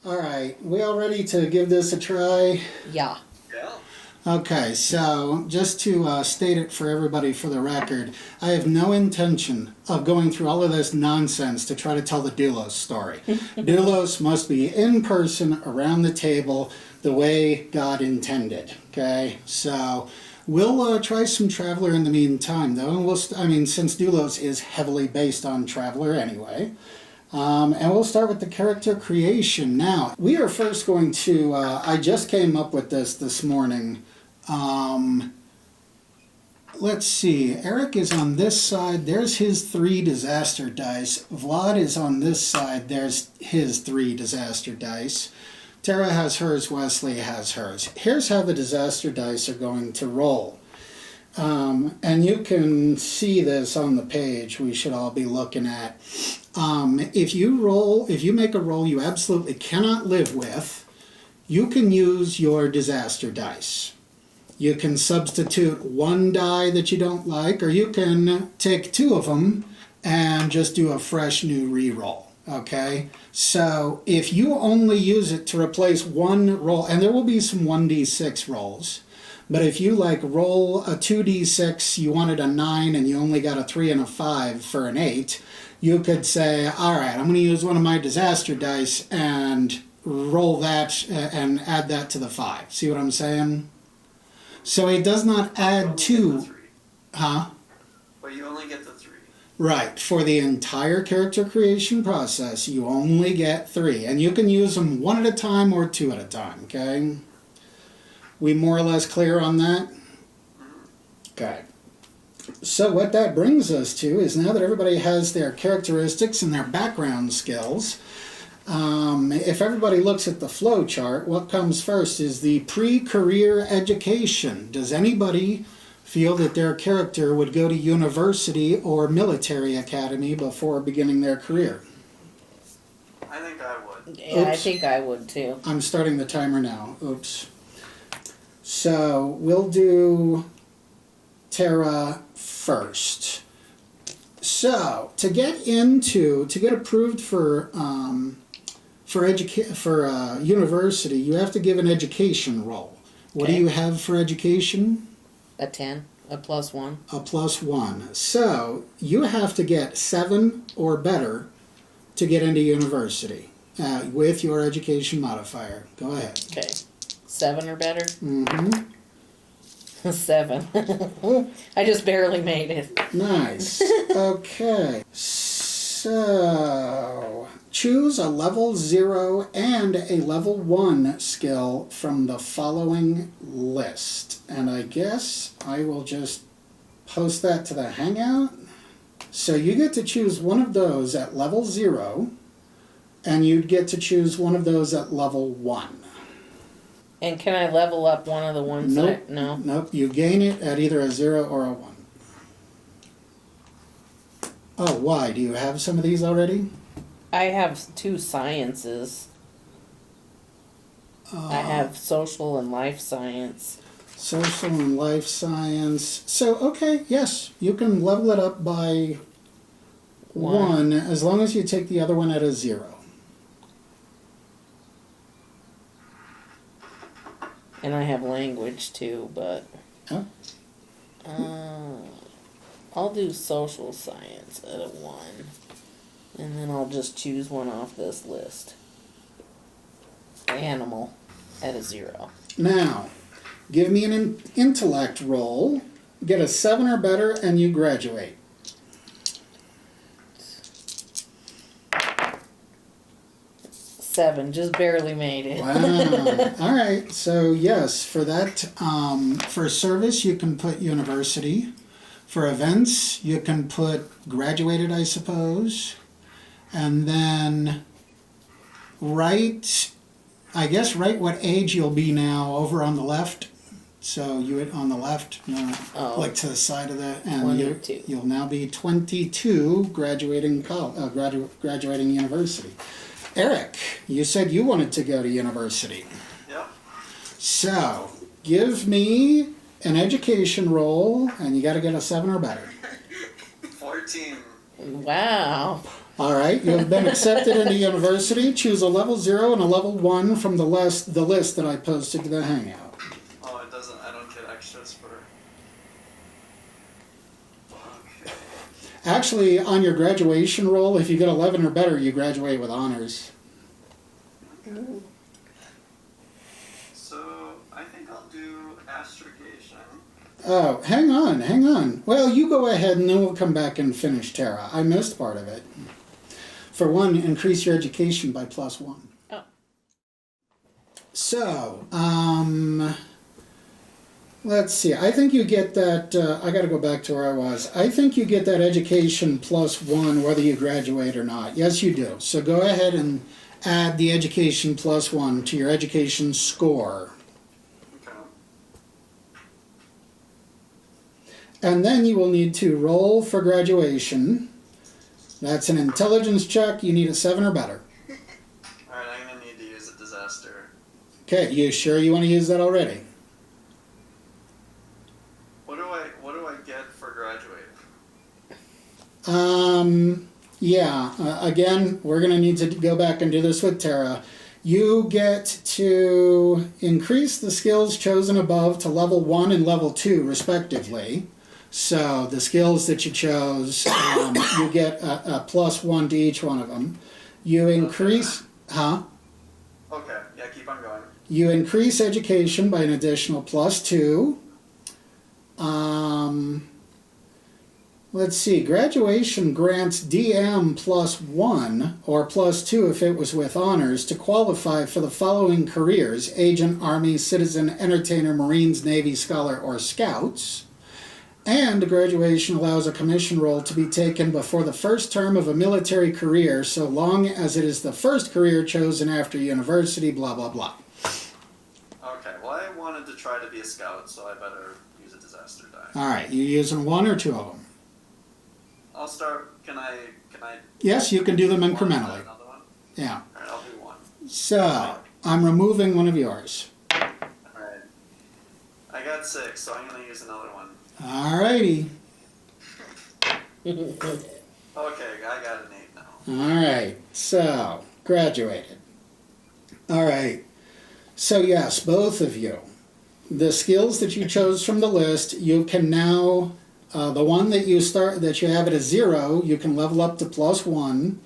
All right, we all ready to give this a try? Yeah. Yeah. Okay, so just to state it for everybody for the record, I have no intention of going through all of this nonsense to try to tell the Doulos story. Doulos must be in person around the table the way God intended, okay? So we'll try some Traveler in the meantime, though, and since Doulos is heavily based on Traveler anyway. And we'll start with the character creation. Now, we are first going to, I just came up with this morning. Let's see, Eric is on this side, there's his 3 disaster dice. Vlad is on this side, there's his 3 disaster dice. Tara has hers, Wesley has hers. Here's how the disaster dice are going to roll. And you can see this on the page we should all be looking at. If you make a roll you absolutely cannot live with, you can use your disaster dice. You can substitute 1 die that you don't like, or you can take 2 of them and just do a fresh new re-roll. Okay? So if you only use it to replace 1 roll, and there will be some 1d6 rolls, but if you roll a 2d6, you wanted a 9 and you only got a 3 and a 5 for an 8, you could say, all right, I'm going to use one of my disaster dice and roll that and add that to the 5. See what I'm saying? So it does not add to... Huh? But you only get the 3. Right. For the entire character creation process, you only get 3. And you can use them 1 at a time or 2 at a time, okay? We more or less clear on that? Okay. So what that brings us to is now that everybody has their characteristics and their background skills, if everybody looks at the flow chart, what comes first is the pre-career education. Does anybody feel that their character would go to university or military academy before beginning their career? I think I would. Yeah, I Oops. think I would too. I'm starting the timer now. Oops. So we'll do Tara first. So to get approved for university, you have to give an education roll. What do Okay. you have for education? A 10, a +1. A +1. So you have to get 7 or better to get into university with your education modifier. Go ahead. Okay. 7 or better? Mm-hmm. 7. I just barely made it. Nice. Okay. So, choose a level 0 and a level 1 skill from the following list. And I guess I will just post that to the Hangout. So you get to choose one of those at level 0, and you'd get to choose one of those at level 1. And can I level up one of the ones Nope. No? Nope. You gain it at either a 0 or a 1. Oh, why? Do you have some of these already? I have 2 sciences. I have social and life science. Social and life science. So, okay, yes, you can level it up by 1 as long as you take the other one at a 0. And I have language too, but... Oh. I'll do social science at a 1. And then I'll just choose one off this list. Animal at a 0. Now, give me an intellect roll. Get a 7 or better, and you graduate. 7, just barely made it. Wow. All right. So, yes, for that, for service, you can put university. For events, you can put graduated, I suppose. And then write what age you'll be now over on the left. So you would on the left, like to the side of that, and you'll now be 22, graduating graduating university. Eric, you said you wanted to go to university. Yep. So give me an education roll, and you got to get a 7 or better. 14. Wow. All right, you have been accepted into university. Choose a level 0 and a level 1 from the list that I posted to the Hangout. Oh, it doesn't. I don't get extras for. Okay. Actually, on your graduation roll, if you get 11 or better, you graduate with honors. So I think I'll do astrogation. Oh, hang on. Well, you go ahead and then we'll come back and finish Terra. I missed part of it. For one, increase your education by +1. Oh. So, let's see. I think you get that, I gotta go back to where I was. I think you get that education +1 whether you graduate or not. Yes, you do. So go ahead and add the education +1 to your education score. Okay. And then you will need to roll for graduation. That's an intelligence check. You need a 7 or better. Alright, I'm gonna need to use a disaster. Okay, you sure you want to use that already? What do I get for graduating? Yeah, again, we're going to need to go back and do this with Terra. You get to increase the skills chosen above to level 1 and level 2, respectively. So the skills that you chose, you get a +1 to each one of them. You increase, Okay, yeah, keep on going. You increase education by an additional +2. Let's see, graduation grants DM +1 or +2 if it was with honors to qualify for the following careers: agent, army, citizen, entertainer, Marines, Navy, scholar, or scouts. And graduation allows a commission roll to be taken before the first term of a military career, so long as it is the first career chosen after university, blah, blah, blah. Okay, well I wanted to try to be a scout, so I better use a disaster die. All right, you using 1 or 2 of them? I'll start, can I Yes, you can do them one, incrementally. another one? Yeah. Alright, I'll do one. So, I'm removing one of yours. Alright. I got 6, so I'm gonna use another one. All righty. Okay, I got an 8 now. All right, so, graduated. All right, so yes, both of you. The skills that you chose from the list, you can now, the one that you have at a 0, you can level up to +1.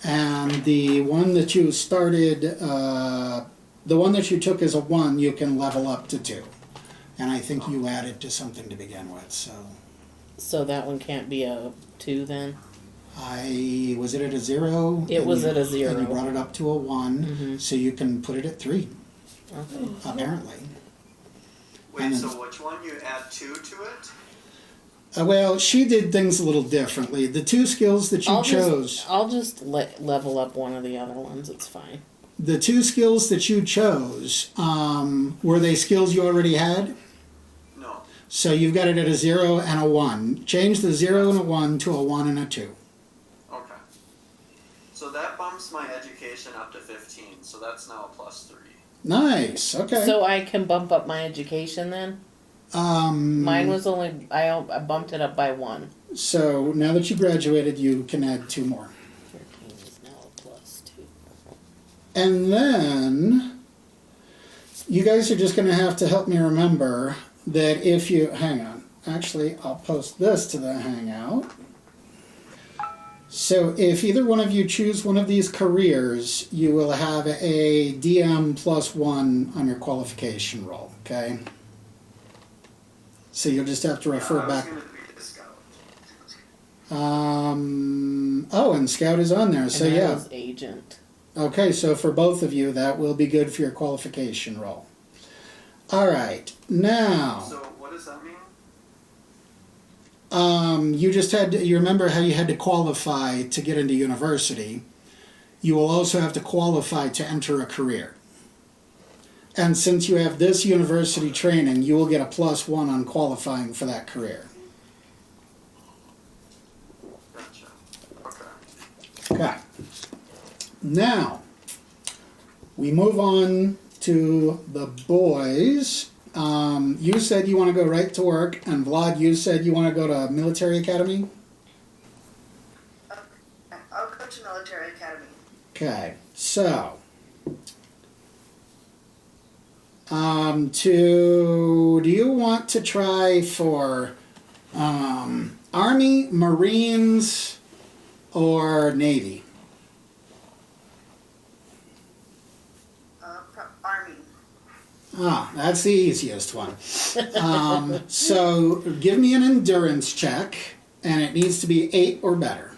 And the one that you started, the one that you took as a 1, you can level up to 2. And I think you added to something to begin with, so. So that one can't be a 2 then? Was it at a 0? It was at a 0. And you brought it up to a 1, Mhm. so you can put it at 3, Okay. apparently. Wait, And so then- which one? You add 2 to it? Well, she did things a little differently. The 2 skills that you chose, I'll just level up one of the other ones. It's fine. the 2 skills that you chose, were they skills you already had? No. So you've got it at a 0 and a 1. Change the 0 and a 1 to a 1 and a 2. Okay. So that bumps my education up to 15, so that's now a +3. Nice, okay. So I can bump up my education then? Mine was only, I bumped it up by 1. So now that you graduated, you can add 2 more. 13 is now a +2. And then, you guys are just going to have to help me remember that if you, hang on, actually I'll post this to the Hangout. So if either one of you choose one of these careers, you will have a DM +1 on your qualification roll, okay? So you'll just have to refer I was back. gonna be a scout. Oh, and Scout is on there, so And I yeah. was agent. Okay, so for both of you, that will be good for your qualification roll. All right, now, So what does that mean? you just had to, you remember how you had to qualify to get into university. You will also have to qualify to enter a career. And since you have this university training, you will get a +1 on qualifying for that career. Gotcha. Okay. Okay. Now, we move on to the boys. You said you want to go right to work, and Vlad, you said you want to go to military academy? I'll go to military academy. Okay, so do you want to try for Army, Marines, or Navy? Army. Ah, that's the easiest one. So give me an endurance check, and it needs to be 8 or better.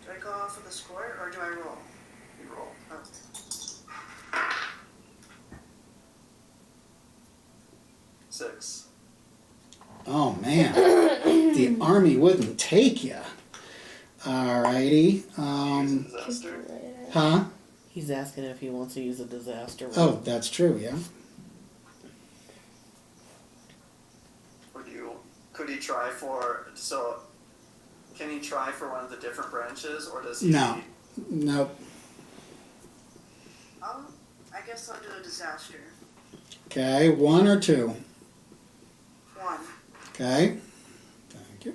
Do I go off of the score or do I roll? You roll. Oh. Six. Oh man, the Army wouldn't take you. Alrighty. Disaster. Huh? He's asking if he wants to use a disaster roll. Oh, that's true. Yeah. Could he try for, so, can he try for one of the different branches, or does he? No. Nope. I guess I'll do a disaster. Okay, 1 or 2. 1. Okay. Thank you.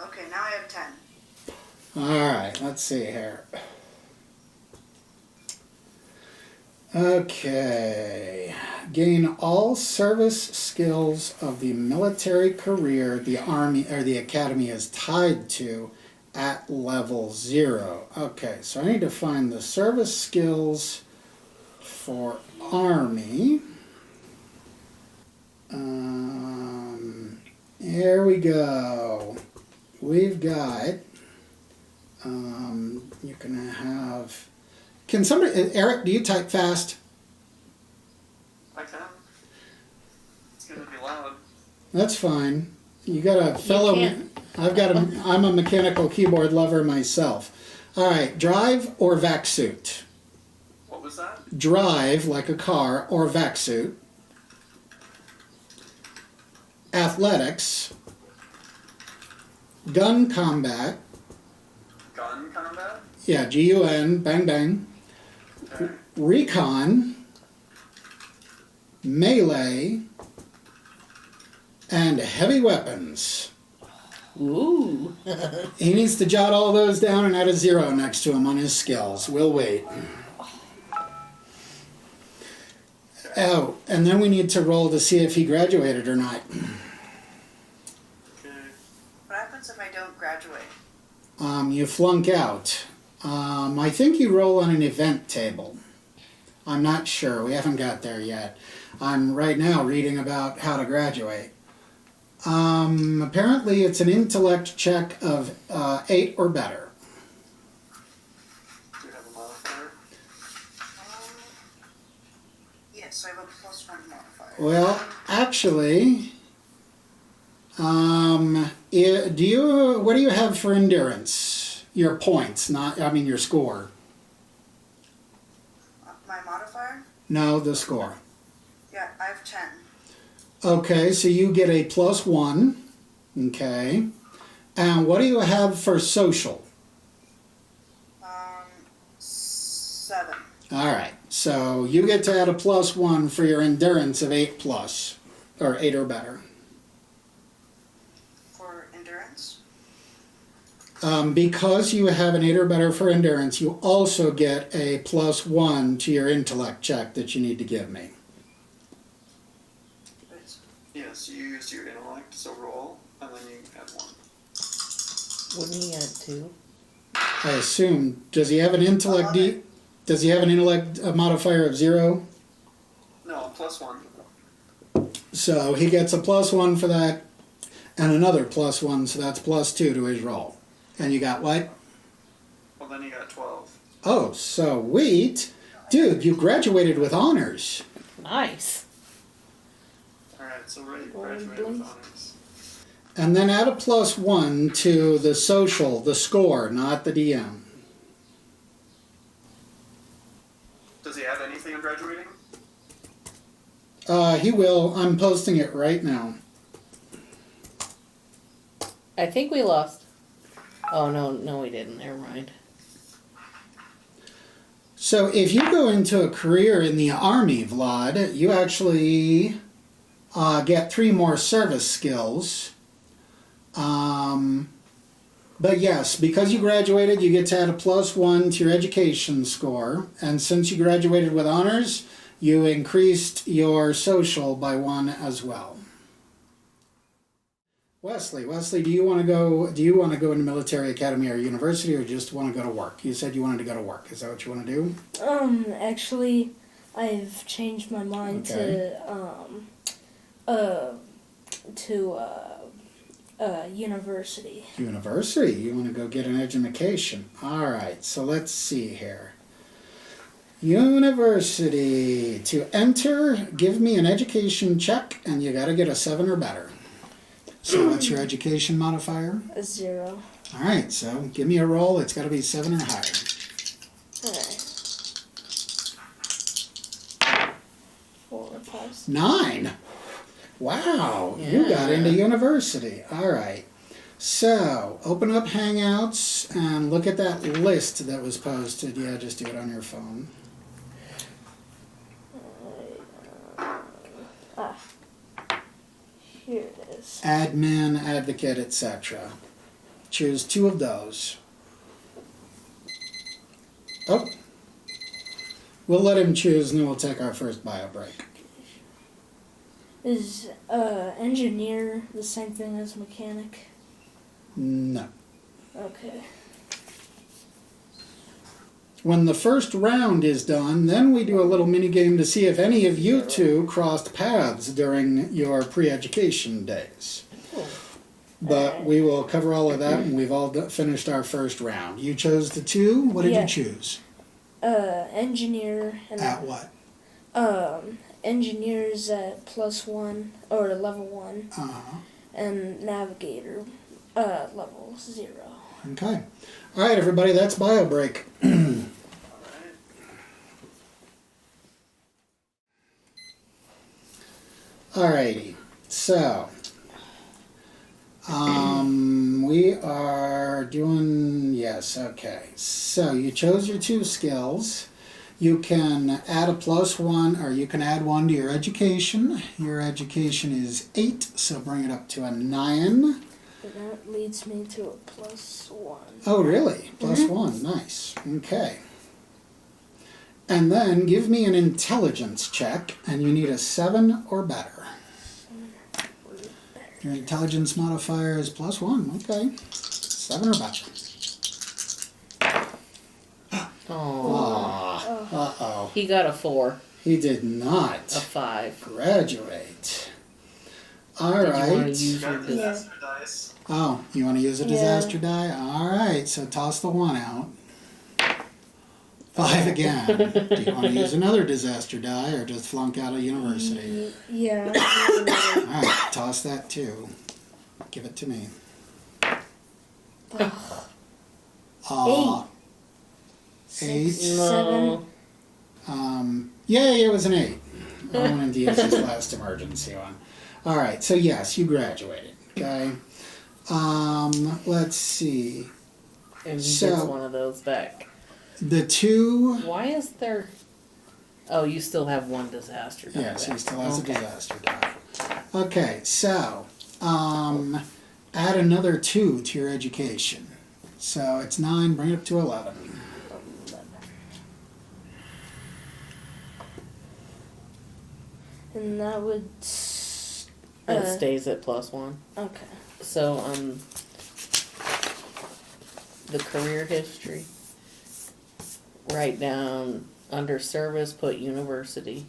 Okay, now I have 10. Alright, let's see here. Okay. Gain all service skills of the military career the Army or the Academy is tied to at level 0. Okay, so I need to find the service skills for Army. Here we go. We've got, you're going to have, can somebody, Eric, do you type fast? I can. It's gonna be loud. That's fine. You got a fellow, can't. I'm a mechanical keyboard lover myself. All right, drive or vac suit? What was that? Drive, like a car, or vac suit. Athletics. Gun combat. Gun combat? Yeah, GUN, bang bang. Okay. Recon. Melee. And heavy weapons. Ooh. He needs to jot all those down and add a 0 next to him on his skills. We'll wait. Oh, and then we need to roll to see if he graduated or not. Okay. What happens if I don't graduate? You flunk out. I think you roll on an event table. I'm not sure. We haven't got there yet. I'm right now reading about how to graduate. Apparently it's an intellect check of 8 or better. Do you have a modifier? Yes, I have a +1 modifier. Well, actually, what do you have for endurance? Your points, your score. My modifier? No, the score. Yeah, I have 10. Okay, so you get a +1. Okay. And what do you have for social? 7. All right, so you get to add a +1 for your endurance of 8+, or 8 or better. For endurance? Because you have an 8 or better for endurance, you also get a +1 to your intellect check that you need to give me. Yes, you use your intellect, so roll, and then you add 1. Wouldn't he add 2? I assume. Does he have an intellect Does he have an intellect modifier of 0? No, +1. So he gets a +1 for that, and another +1, so that's +2 to his roll. And you got what? Well, then you got 12. Oh, sweet. Dude, you graduated with honors. Nice. Alright, so graduate with honors. And then add a +1 to the social, the score, not the DM. Does he have anything in graduating? He will. I'm posting it right now. I think we lost. Oh, no, we didn't. Never mind. So if you go into a career in the Army, Vlad, you actually get 3 more service skills. But yes, because you graduated, you get to add a +1 to your education score. And since you graduated with honors, you increased your social by 1 as well. Wesley, do you want to go into military academy or university, or just want to go to work? You said you wanted to go to work. Is that what you want to do? Actually, I've changed my mind Okay. to university. University. You want to go get an education. All right. So let's see here. University. To enter, give me an education check, and you got to get a 7 or better. So what's your education modifier? A 0. All right. So give me a roll. It's got to be 7 or higher. Alright. 4 plus. 9. Wow, you got Yeah. into university. All right. So, open up Hangouts and look at that list that was posted. Yeah, just do it on your phone. Here it is. Admin, advocate, etc. Choose 2 of those. Oh. We'll let him choose and then we'll take our first bio break. Is engineer the same thing as mechanic? No. Okay. When the first round is done, then we do a little mini game to see if any of you 2 crossed paths during your pre-education days. But we will cover all of that when we've all finished our first round. You chose the 2. What did Yeah. you choose? Engineer and At what? engineers at +1 or level 1, Uh-huh. and navigator level 0. Okay. All right, everybody, that's bio break. Alrighty, so we are doing, yes, okay. So you chose your 2 skills. You can add a +1, or you can add 1 to your education. Your education is 8, so bring it up to a 9. And that leads me to a +1. Oh, really? +1, nice. Okay. And then give me an intelligence check, and you need a 7 or better. Your intelligence modifier is +1, okay. 7 or better. Oh, Uh-oh. he got a 4, He did a not 5. graduate. All Did you want to right. use your Got disaster dice. Oh, you want to use a disaster die? All right, so toss the 1 out. 5 again. Do you want to use another disaster die or just flunk out of university? Yeah. All right, toss that too. Give it to me. Aw. 8. No. Yeah, it was an 8. I wanted to use his last emergency one. All right, so yes, you graduated. Okay. Let's see. And he So- gets one of those back. The 2. Why is there... Oh, you still have 1 disaster die Yes, he back. still has Okay. a disaster die. Okay, so add another 2 to your education. So it's 9. Bring it up to 11. And that would. It stays at +1. Okay. So, the career history, write down under service, put university.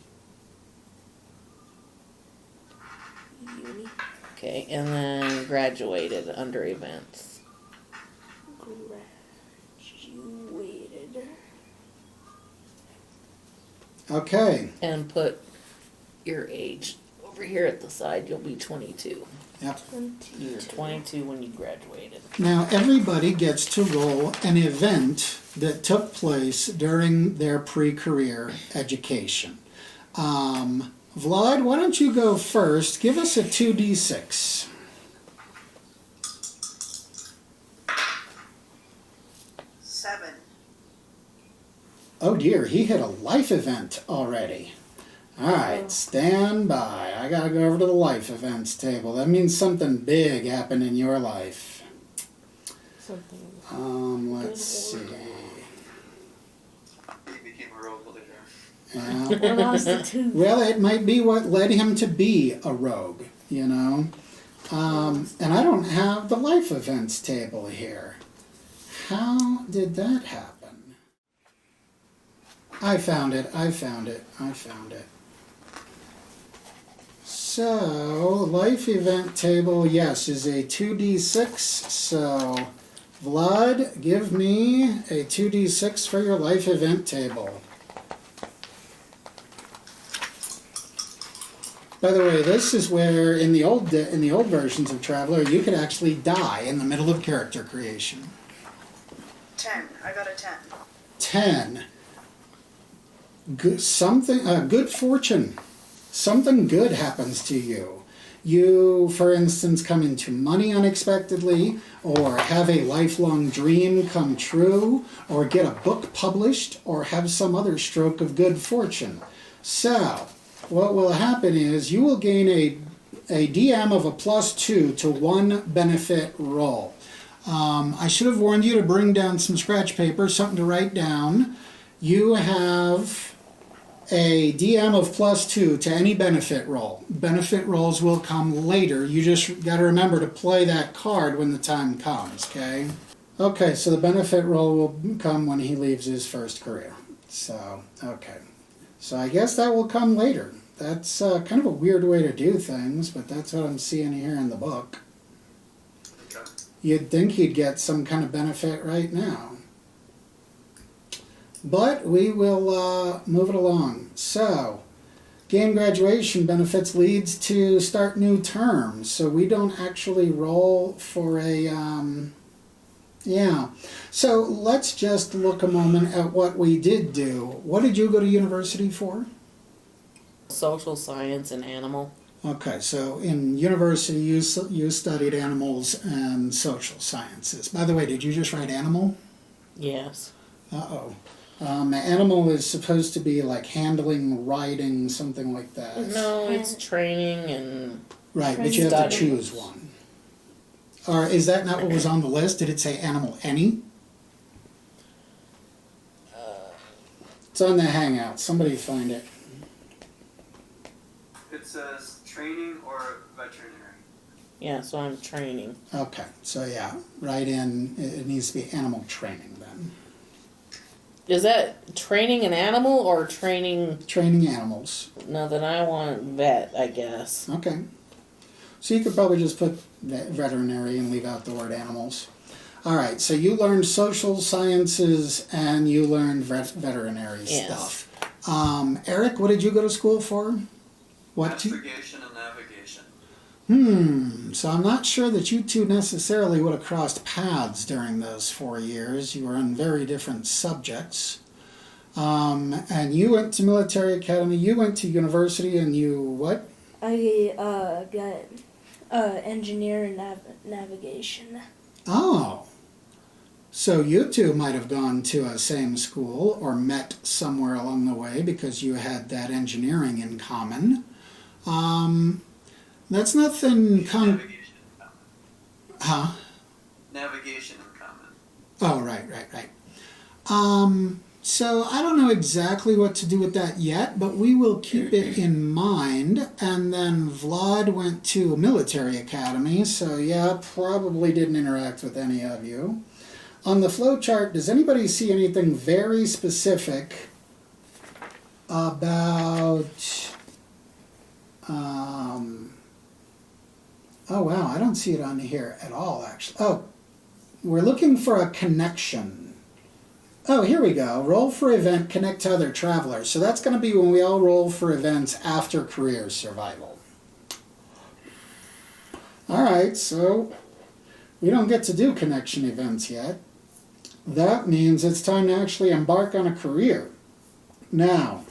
Uni. Okay, and then graduated under events. Graduated. Okay. And put your age over here at the side. You'll be 22. Yep. You were 22 when you graduated. Now everybody gets to roll an event that took place during their pre-career education. Vlad, why don't you go first? Give us a 2d6. Oh dear, he hit a life event already. Alright, stand by. I gotta go over to the life events table. That means something big happened in your life. Something. Let's see. He became a rogue later. Yeah. I lost a tooth. Well, it might be what led him to be a rogue, you know. And I don't have the life events table here. How did that happen? I found it. So, life event table, yes, is a 2d6. So, Vlad, give me a 2d6 for your life event table. By the way, this is where in the old versions of Traveler, you could actually die in the middle of character creation. 10. I got a 10. 10. Good fortune. Something good happens to you. You, for instance, come into money unexpectedly, or have a lifelong dream come true, or get a book published, or have some other stroke of good fortune. So, what will happen is you will gain a DM of a +2 to 1 benefit roll. I should have warned you to bring down some scratch paper, something to write down. You have a DM of +2 to any benefit roll. Benefit rolls will come later. You just got to remember to play that card when the time comes, okay? Okay, so the benefit roll will come when he leaves his first career. So, okay. So I guess that will come later. That's kind of a weird way to do things, but that's what I'm seeing here in the book. Okay. You'd think he'd get some kind of benefit right now. But we will move it along. So, gain graduation benefits leads to start new terms. So we don't actually roll for a, yeah. So let's just look a moment at what we did do. What did you go to university for? Social science and animal. Okay, so in university you studied animals and social sciences. By the way, did you just write animal? Yes. Uh-oh. Animal is supposed to be like handling, riding, something like that. No, it's training and Right, but you have to Study. choose one. Or is that not what was on the list? Did it say animal any? It's on the Hangout. Somebody find it. It says training or veterinary. yeah, so I'm training. Okay, so yeah, write in, it needs to be animal training then. Is that training an animal or training? Training animals. No, then I want vet, I guess. Okay. So you could probably just put veterinary and leave out the word animals. All right, so you learned social sciences and you learned veterinary Yes. stuff. Eric, what did you go to school for? Navigation and navigation. So I'm not sure that you two necessarily would have crossed paths during those 4 years. You were on very different subjects. And you went to military academy, you went to university, and you what? I got engineer and navigation. Oh. So you two might have gone to a same school or met somewhere along the way because you had that engineering in common. That's nothing Navigation in common. Huh? Navigation in common. Oh, right. So I don't know exactly what to do with that yet, but we will keep it in mind. And then Vlad went to a military academy, so yeah, probably didn't interact with any of you. On the flow chart, does anybody see anything very specific about... oh wow, I don't see it on here at all, actually. Oh, we're looking for a connection. Oh, here we go. Roll for event, connect to other travelers. So that's going to be when we all roll for events after career survival. All right, so we don't get to do connection events yet. That means it's time to actually embark on a career. Now,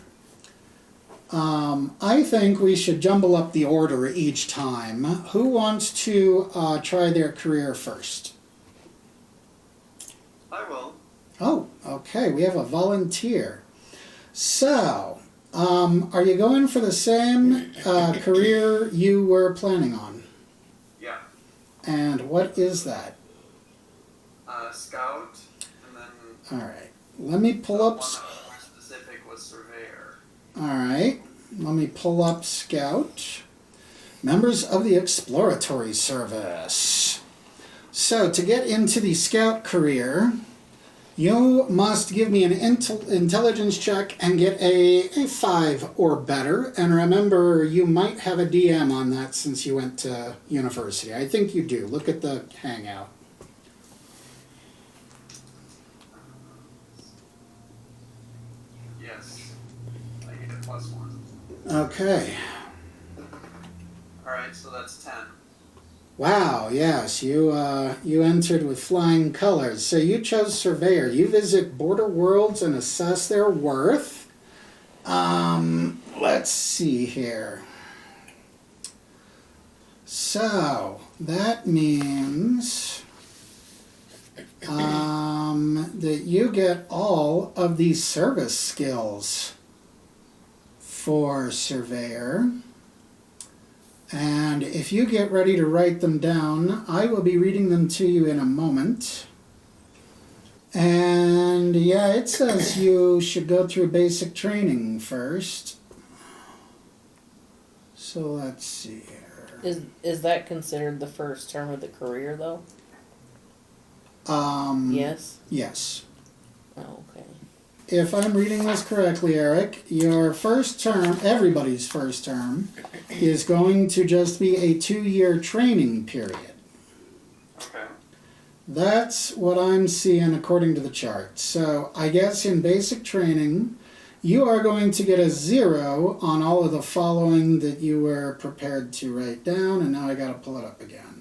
I think we should jumble up the order each time. Who wants to try their career first? I will. Oh, okay, we have a volunteer. So, are you going for the same career you were planning on? Yeah. And what is that? Scout, and then All right. Let me pull the up. one that was more specific was Surveyor. All right. Let me pull up Scout. Members of the Exploratory Service. So, to get into the Scout career, you must give me an intelligence check and get a 5 or better. And remember, you might have a DM on that since you went to university. I think you do. Look at the hangout. Yes. I get a +1. Okay. Alright, so that's 10. Wow, yes, you entered with flying colors. So you chose Surveyor. You visit border worlds and assess their worth. Let's see here. So that means that you get all of these service skills for Surveyor. And if you get ready to write them down, I will be reading them to you in a moment. And yeah, it says you should go through basic training first. So let's see here. Is that considered the first term of the career though? Yes. Yes. Oh, okay. If I'm reading this correctly, Eric, your first term, everybody's first term, is going to just be a 2-year training period. Okay. That's what I'm seeing according to the chart. So I guess in basic training, you are going to get a 0 on all of the following that you were prepared to write down, and now I gotta pull it up again.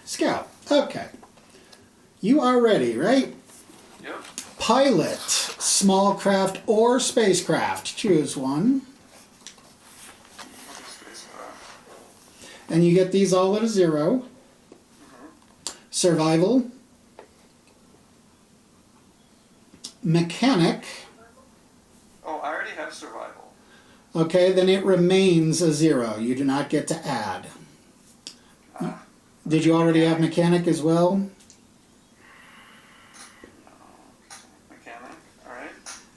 Scout, okay. You are ready, right? Yep. Pilot, small craft or spacecraft. Choose one. Spacecraft. And you get these all at a 0. Survival. Mechanic. Oh, I already have survival. Okay, then it remains a 0. You do not get to add. Did you already have mechanic as well? Mechanic, alright.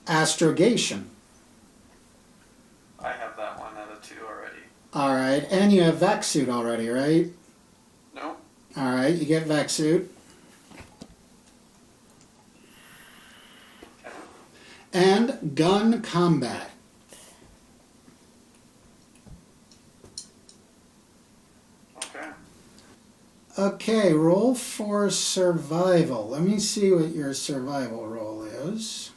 Astrogation. I have that one at a 2 already. Alright, and you have vac suit already, right? No? Alright, you get vac suit. Okay. And gun combat. Okay. Okay, roll for survival. Let me see what your survival roll is.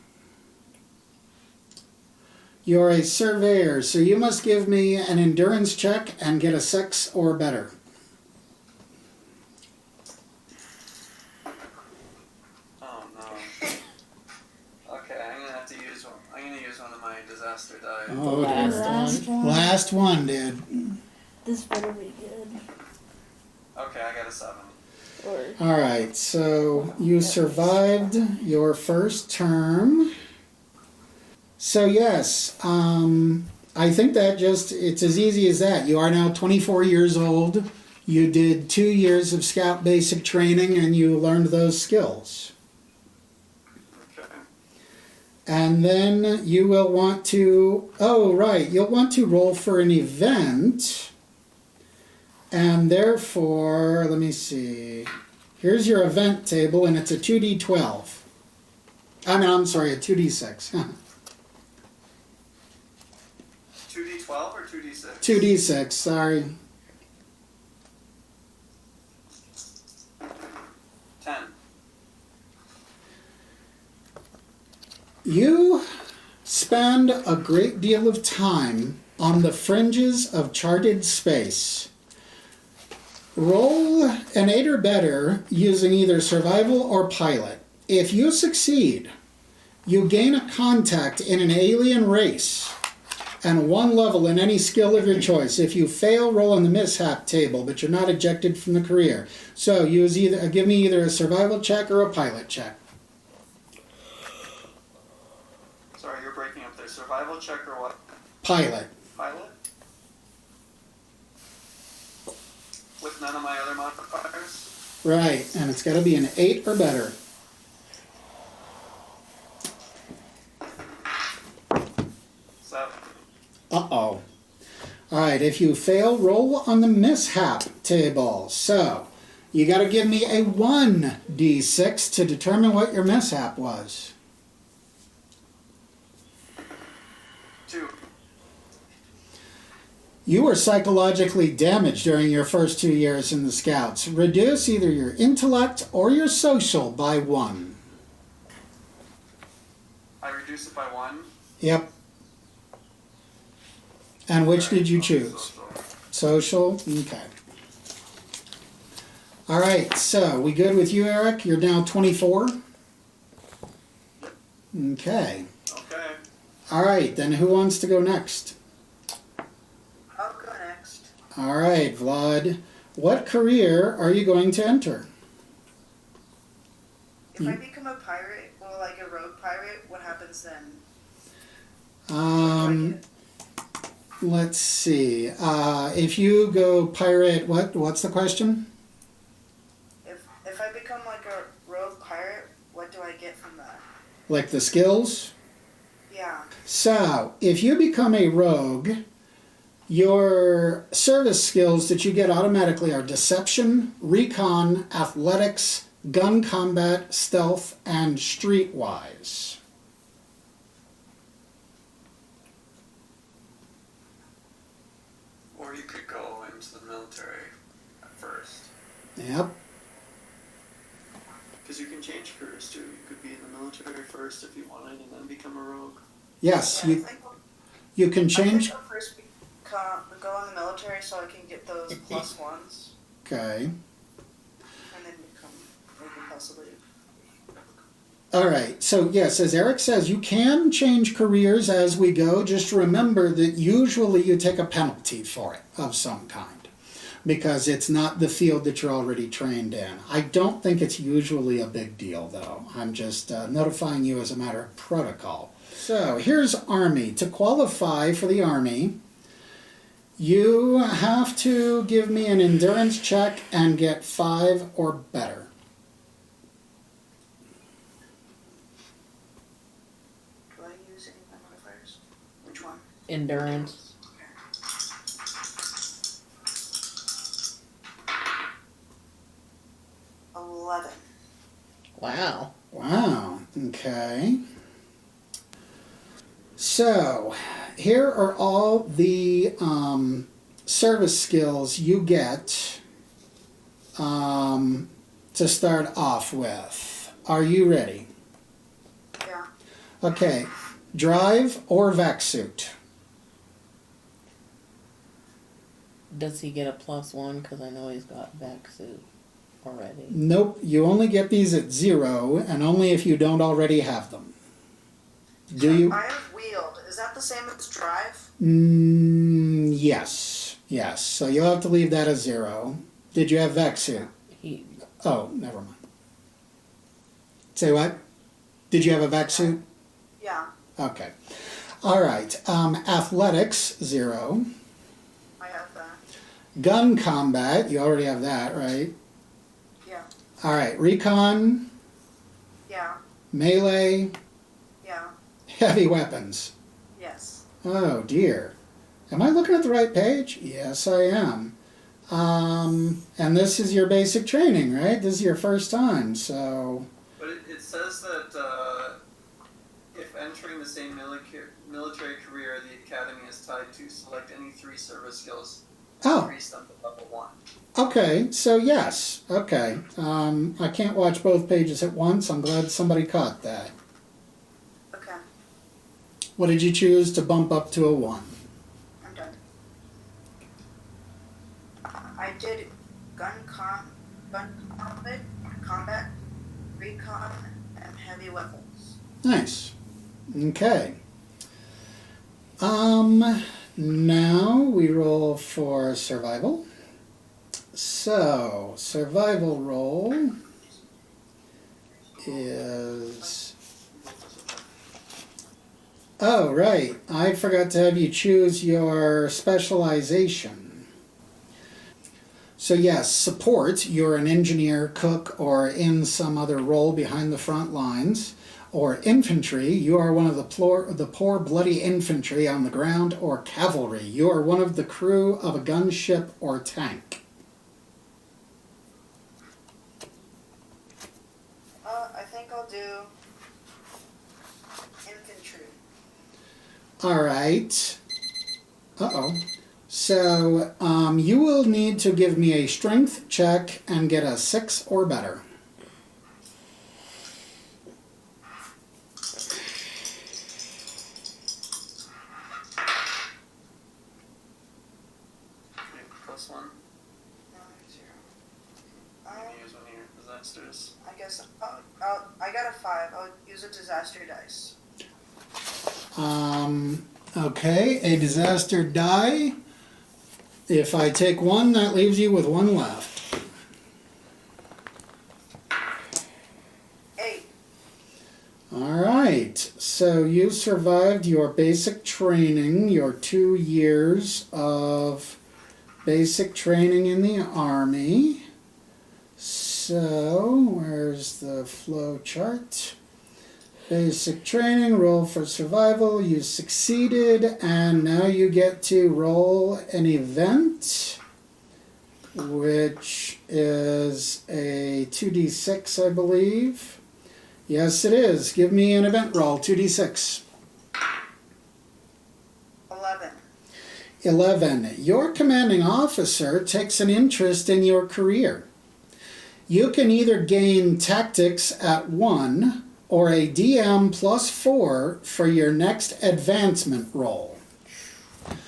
You're a surveyor, so you must give me an endurance check and get a 6 or better. Oh no. Okay, I'm gonna have to use one. I'm gonna use one of my disaster die. Oh, Last dear. Last one. Last one, dude. This better be good. Okay, I got a 7. Or Alright, so you survived your first term. So yes, I think that it's as easy as that. You are now 24 years old. You did 2 years of Scout basic training and you learned those skills. Okay. And then you will want to, you'll want to roll for an event. And therefore, let me see. Here's your event table and it's a 2d12. I'm sorry, a 2d6. 2d12 or 2d6? 2d6, sorry. 10. You spend a great deal of time on the fringes of charted space. Roll an 8 or better using either survival or pilot. If you succeed, you gain a contact in an alien race and 1 level in any skill of your choice. If you fail, roll on the mishap table, but you're not ejected from the career. So give me either a survival check or a pilot check. Sorry, you're breaking up there. survival check or what? Pilot. Pilot? With none of my other modifiers? Right, and it's got to be an 8 or better. So, Uh-oh. All right, if you fail, roll on the mishap table. So, you got to give me a 1d6 to determine what your mishap was. 2. You were psychologically damaged during your first 2 years in the Scouts. Reduce either your intellect or your social by 1. I reduce it by 1. Yep. And which Alright, did you I'll do choose? social. Social? Okay. All right, so we good with you, Eric? You're now 24? Okay. Okay. All right, then who wants to go next? I'll go next. All right, Vlad. What career are you going to enter? If I become a pirate, or like a rogue pirate, what happens then? Let's see. If you go pirate, what's the question? If I become like a rogue pirate, what do I get from that? Like the skills? Yeah. So, if you become a rogue, your service skills that you get automatically are deception, recon, athletics, gun combat, stealth, and streetwise. Or you could go into the military at first. Yep. Because you can change careers too. You could be in the military first if you wanted and then become a rogue. Yes, Yeah, you can I change. think I'll first go in the military so I can get those plus ones, Okay. and then become maybe possibly. All right. So, yes, as Eric says, you can change careers as we go. Just remember that usually you take a penalty for it of some kind because it's not the field that you're already trained in. I don't think it's usually a big deal, though. I'm just notifying you as a matter of protocol. So, here's Army. To qualify for the Army, you have to give me an endurance check and get 5 or better. Do I use any of my modifiers? Which one? Endurance. 11. Wow. Wow, okay. So, here are all the service skills you get to start off with. Are you ready? Yeah. Okay, drive or vac suit? Does he get a +1? Because I know he's got vac suit already. Nope, you only get these at 0, and only if you don't already have them. Do you? I have wield. Is that the same as drive? Yes, yes. So you'll have to leave that as 0. Did you have vac suit? He Oh, never mind. Say what? Did you have a vac suit? Yeah, Okay. All right. Athletics, 0. I have that. Gun combat, you already have that, right? Yeah. All right. Recon, Yeah. melee, Yeah. heavy weapons. Yes. Oh, dear. Am I looking at the right page? Yes, I am. And this is your basic training, right? This is your first time, so... But it says that if entering the same military career, the academy is tied to select any 3 service skills. Oh. Increase them to level 1. Okay, so yes. Okay. I can't watch both pages at once. I'm glad somebody caught that. Okay. What did you choose to bump up to a 1? I'm done. I did combat, recon, and heavy weapons. Nice. Okay. Now we roll for survival. So, survival roll is Oh, right. I forgot to have you choose your specialization. So yes, support, you're an engineer, cook, or in some other role behind the front lines. Or infantry, you are one of the poor bloody infantry on the ground. Or cavalry, you are one of the crew of a gunship or tank. I think I'll do infantry. All right. Uh-oh. So, you will need to give me a strength check and get a 6 or better. Okay, +1. No, 0. You can use one of your disasters. I guess I got a 5. I'll use a disaster dice. Okay, a disaster die. If I take 1, that leaves you with 1 left. 8. All right, so you survived your basic training, your 2 years of basic training in the Army. So, where's the flow chart? Basic training, roll for survival, you succeeded, and now you get to roll an event, which is a 2d6, I believe. Yes, it is. Give me an event roll, 2d6. 11. 11. Your commanding officer takes an interest in your career. You can either gain tactics at 1 or a DM +4 for your next advancement roll.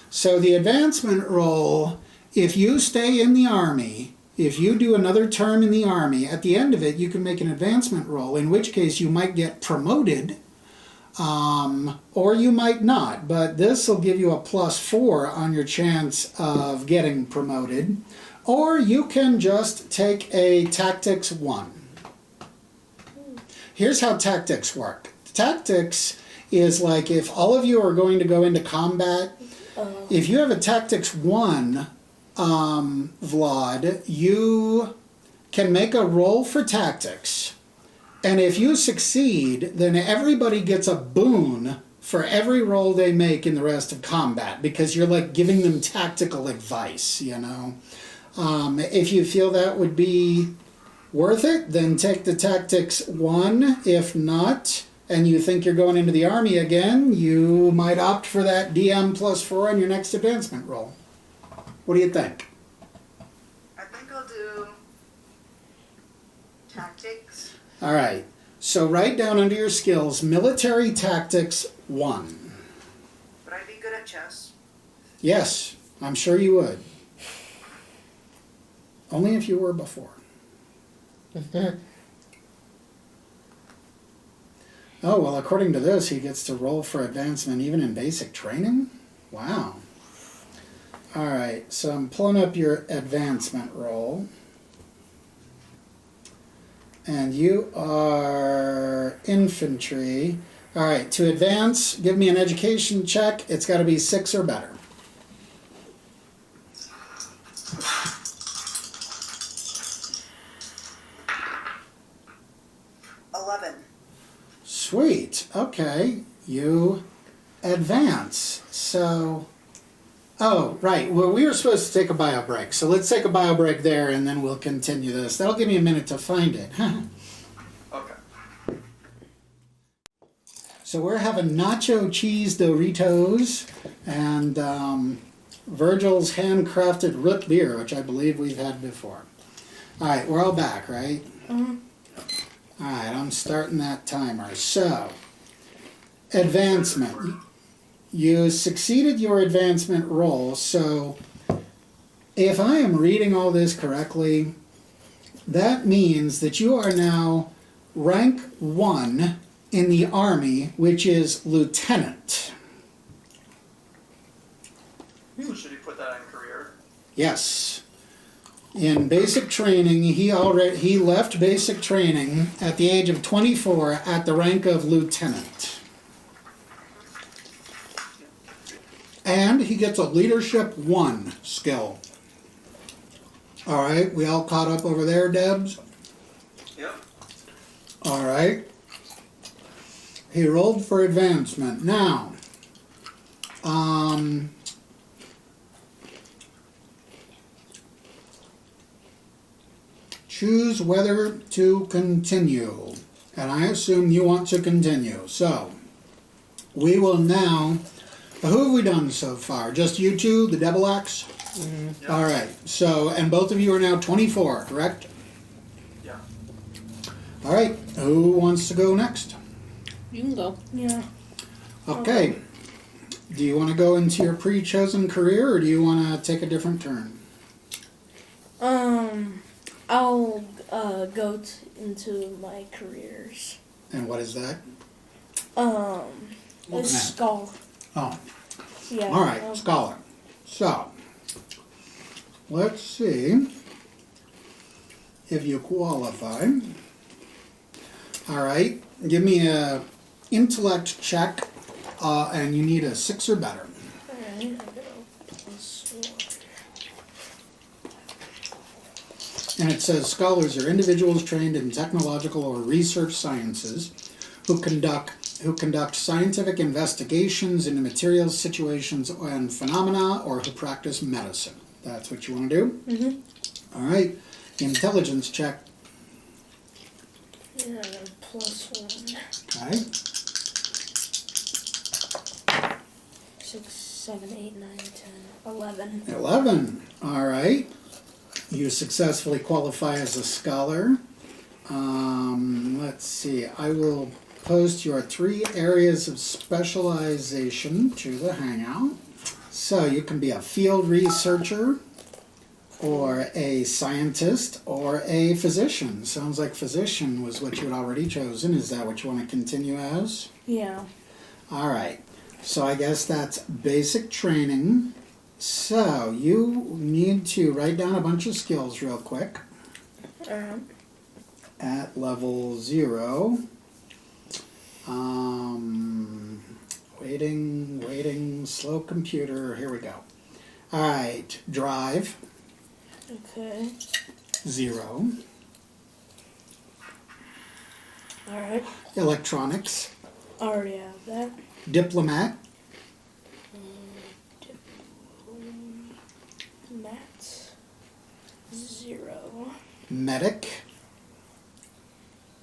So the advancement roll, if you stay in the Army, if you do another term in the Army, at the end of it you can make an advancement roll, in which case you might get promoted, or you might not, but this will give you a +4 on your chance of getting promoted. Or you can just take a tactics 1. Here's how tactics work. Tactics is like if all of you are going to go into combat, if you have a tactics 1, Vlad, you can make a roll for tactics. And if you succeed, then everybody gets a boon for every roll they make in the rest of combat, because you're like giving them tactical advice, you know. If you feel that would be worth it, then take the tactics 1. If not, and you think you're going into the Army again, you might opt for that DM +4 on your next advancement roll. What do you think? I think I'll do tactics. All right, so write down under your skills, military tactics 1. Would I be good at chess? Yes, I'm sure you would. Only if you were before. Oh, well, according to this, he gets to roll for advancement even in basic training? Wow. All right, so I'm pulling up your advancement roll. And you are infantry. All right, to advance, give me an education check. It's got to be 6 or better. Sweet. Okay, you advance. So, oh, right. Well, we were supposed to take a bio break. So let's take a bio break there and then we'll continue this. That'll give me a minute to find it. Okay. So we're having nacho cheese Doritos and Virgil's handcrafted root beer, which I believe we've had before. All right, we're all back, right? Mm-hmm. All right, I'm starting that timer. So, advancement. You succeeded your advancement roll, so if I am reading all this correctly, that means that you are now rank 1 in the Army, which is lieutenant. So should he put that in career? Yes. In basic training, he left basic training at the age of 24 at the rank of lieutenant. And he gets a leadership 1 skill. All right, we all caught up over there, Debs? Yep. All right. He rolled for advancement. Now, choose whether to continue. And I assume you want to continue. So, we will now... Who have we done so far? Just you two, the Devil Axe? Yep. All right. So, and both of you are now 24, correct? Yeah. All right. Who wants to go next? You can go. Yeah. Okay. Do you want to go into your pre-chosen career, or do you want to take a different turn? I'll go into my careers. And what is that? A Looking at. scholar. Oh, Yeah. all right, scholar. So, let's see if you qualify. All right, give me a intellect check, and you need a 6 or better. Alright, I'm gonna plus 1. And it says scholars are individuals trained in technological or research sciences who conduct scientific investigations into materials, situations, and phenomena, or who practice medicine. That's what you want to do? Mm-hmm. All right. Intelligence check. Yeah, plus 1. Okay. 6, 7, 8, 9, 10, 11. 11. All right. You successfully qualify as a scholar. Let's see. I will post your 3 areas of specialization to the Hangout. So you can be a field researcher, or a scientist, or a physician. Sounds like physician was what you had already chosen. Is that what you want to continue as? Yeah. All right. So I guess that's basic training. So you need to write down a bunch of skills real quick. Alright. At level 0. Waiting, slow computer, here we go. All right, drive, Okay. 0. Alright. Electronics, Already have that. diplomat, Matt. 0. medic,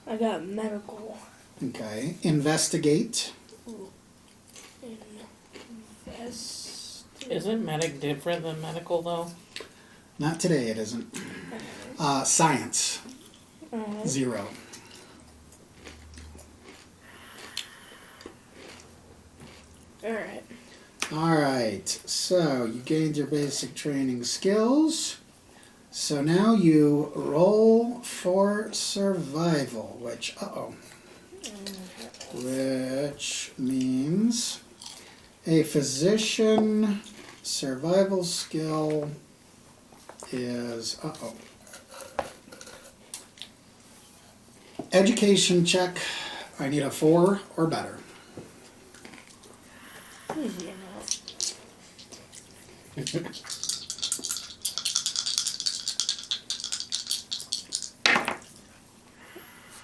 I got medical. okay, investigate, Invest. Isn't medic different than medical though? not today it isn't. Science, Alright. 0. Alright. All right, so you gained your basic training skills. So now you roll for survival, which, which means a physician survival skill is, education check, I need a 4 or better. Easy enough.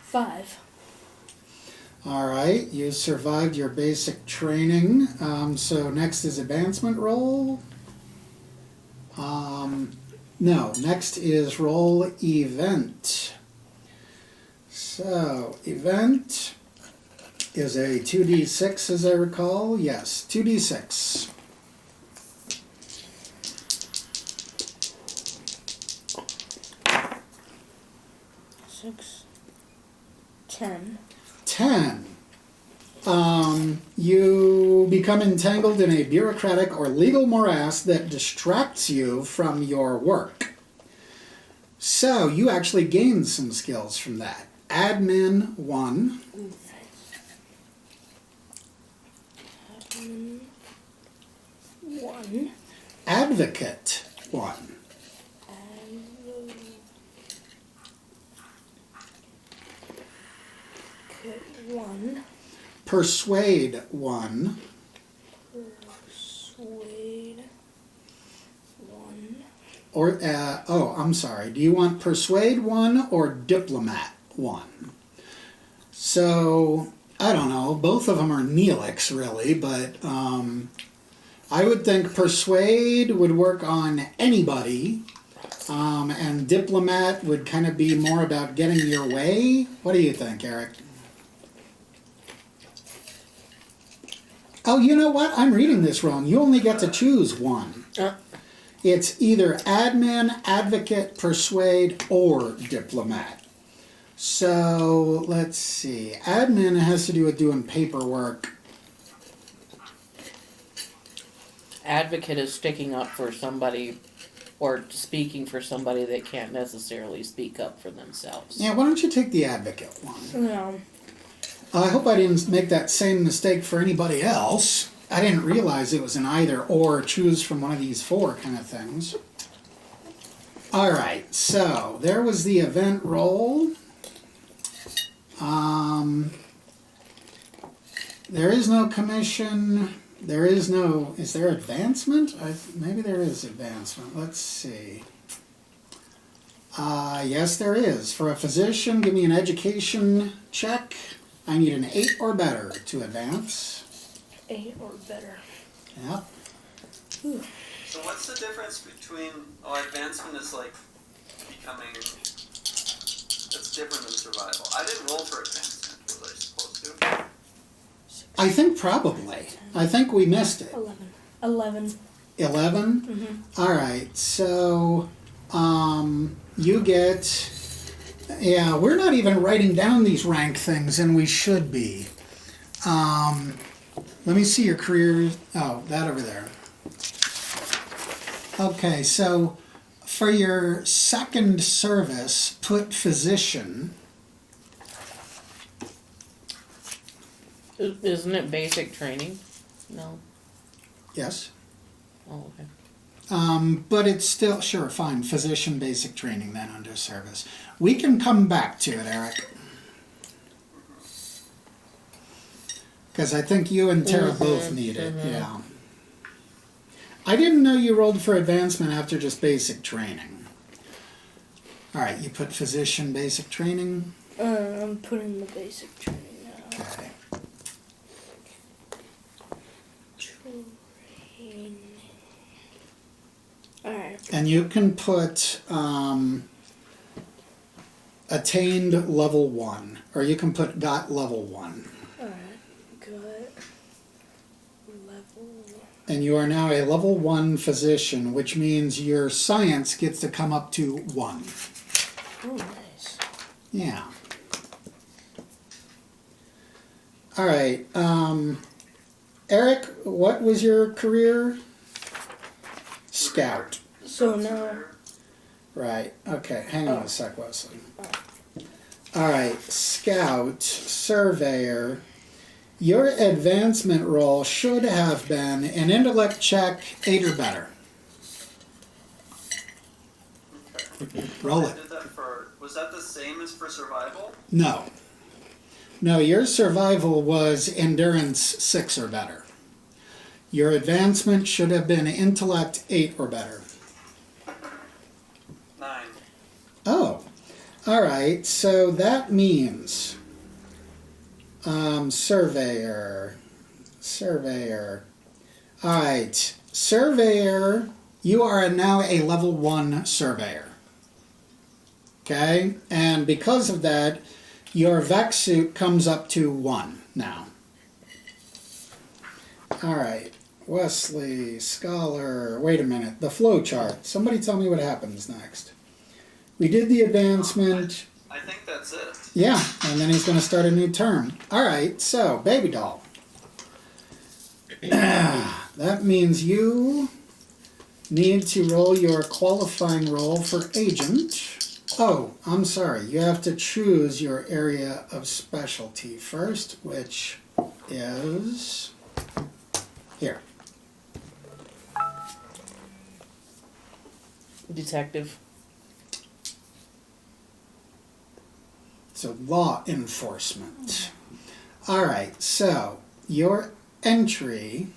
5. All right, you survived your basic training. So next is advancement roll. No, next is roll event. So event is a 2d6 as I recall. Yes, 2d6. 6. 10. 10. You become entangled in a bureaucratic or legal morass that distracts you from your work. So you actually gain some skills from that. Admin 1. Admin 1. Advocate 1. Advocate 1. Persuade 1. Persuade Persuade. 1. Or, I'm sorry. Do you want persuade 1 or diplomat 1? So, I don't know. Both of them are Neelix, really, but I would think persuade would work on anybody, and diplomat would kind of be more about getting your way. What do you think, Eric? Oh, you know what? I'm reading this wrong. You only get to choose 1. It's either admin, advocate, persuade, or diplomat. So, let's see. Admin has to do with doing paperwork. Advocate is sticking up for somebody or speaking for somebody that can't necessarily speak up for themselves. Yeah, why don't you take the advocate one? No. I hope I didn't make that same mistake for anybody else. I didn't realize it was an either or, choose from one of these 4 kind of things. Alright, so there was the event roll. There is no commission. There is no... Is there advancement? Maybe there is advancement. Let's see. Yes, there is. For a physician, give me an education check. I need an 8 or better to advance. 8 or better. Yep. So what's the difference between, advancement is like becoming, that's different than survival. I didn't roll for advancement, was I supposed to? I think probably. I think we missed it. 11. 11. 11? Mm-hmm. Alright, so, you get... Yeah, we're not even writing down these rank things, and we should be. Let me see your career. Oh, that over there. Okay, so for your second service, put physician. Isn't it basic training? No. Yes. Oh, okay. But it's still, sure, fine, physician basic training then under service. We can come back to it, Eric. Because I think you and Tara both need it, yeah. I didn't know you rolled for advancement after just basic training. Alright, you put physician basic training. I'm putting the basic training now. Okay. Training. Alright. And you can put attained level 1, or you can put got level 1. Alright. Good. Level. And you are now a level 1 physician, which means your science gets to come up to 1. Oh, nice. Yeah. Alright, Eric, what was your career? Scout. So now. Right, okay, hang on a sec, Wesley. Alright, Scout, Surveyor. Your advancement roll should have been an intellect check 8 or better. Okay. Roll I it. did that for, was that the same as for survival? No. No, your survival was endurance 6 or better. Your advancement should have been intellect 8 or better. 9. Oh, alright, so that means Surveyor. Alright, Surveyor, you are now a level 1 Surveyor. Okay, and because of that, your Vex suit comes up to 1 now. Alright, Wesley, Scholar, wait a minute, the flow chart. Somebody tell me what happens next. We did the advancement. I think that's it. Yeah, and then he's going to start a new term. Alright, so, baby doll. That means you need to roll your qualifying roll for agent. Oh, I'm sorry, you have to choose your area of specialty first, which is here. Detective. So law enforcement. Alright, so your entry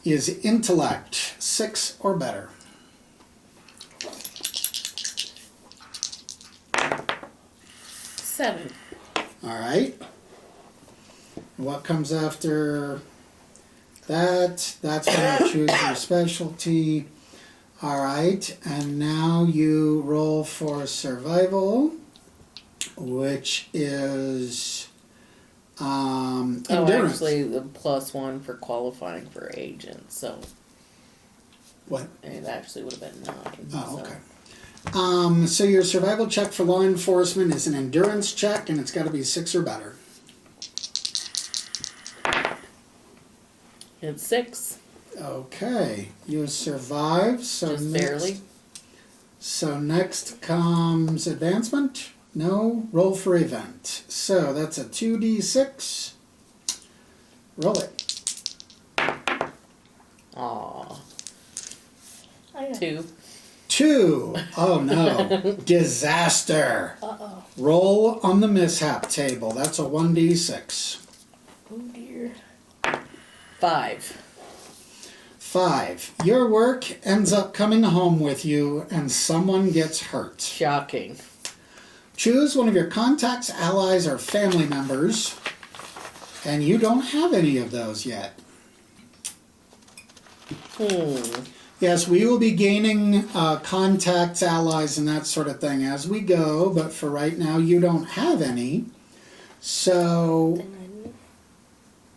is intellect, 6 or better. Seven. All right. What comes after that? That's when you choose your specialty. All right, and now you roll for survival, which is Oh, endurance. actually, the +1 for qualifying for agent, so What? it actually would have been 9. Oh, so. okay. So your survival check for law enforcement is an endurance check, and it's got to be 6 or better. It's 6, Okay, you survive. So just next, barely. So next comes advancement. No, roll for event. So that's a 2d6. Roll it. Aw, I got 2. 2. Oh no. Disaster. Uh-oh. Roll on the mishap table. That's a 1d6. Oh dear. 5. 5. Your work ends up coming home with you and someone gets hurt. Shocking. Choose one of your contacts, allies, or family members, and you don't have any of those yet. Yes, we will be gaining contacts, allies, and that sort of thing as we go, but for right now you don't have any. So,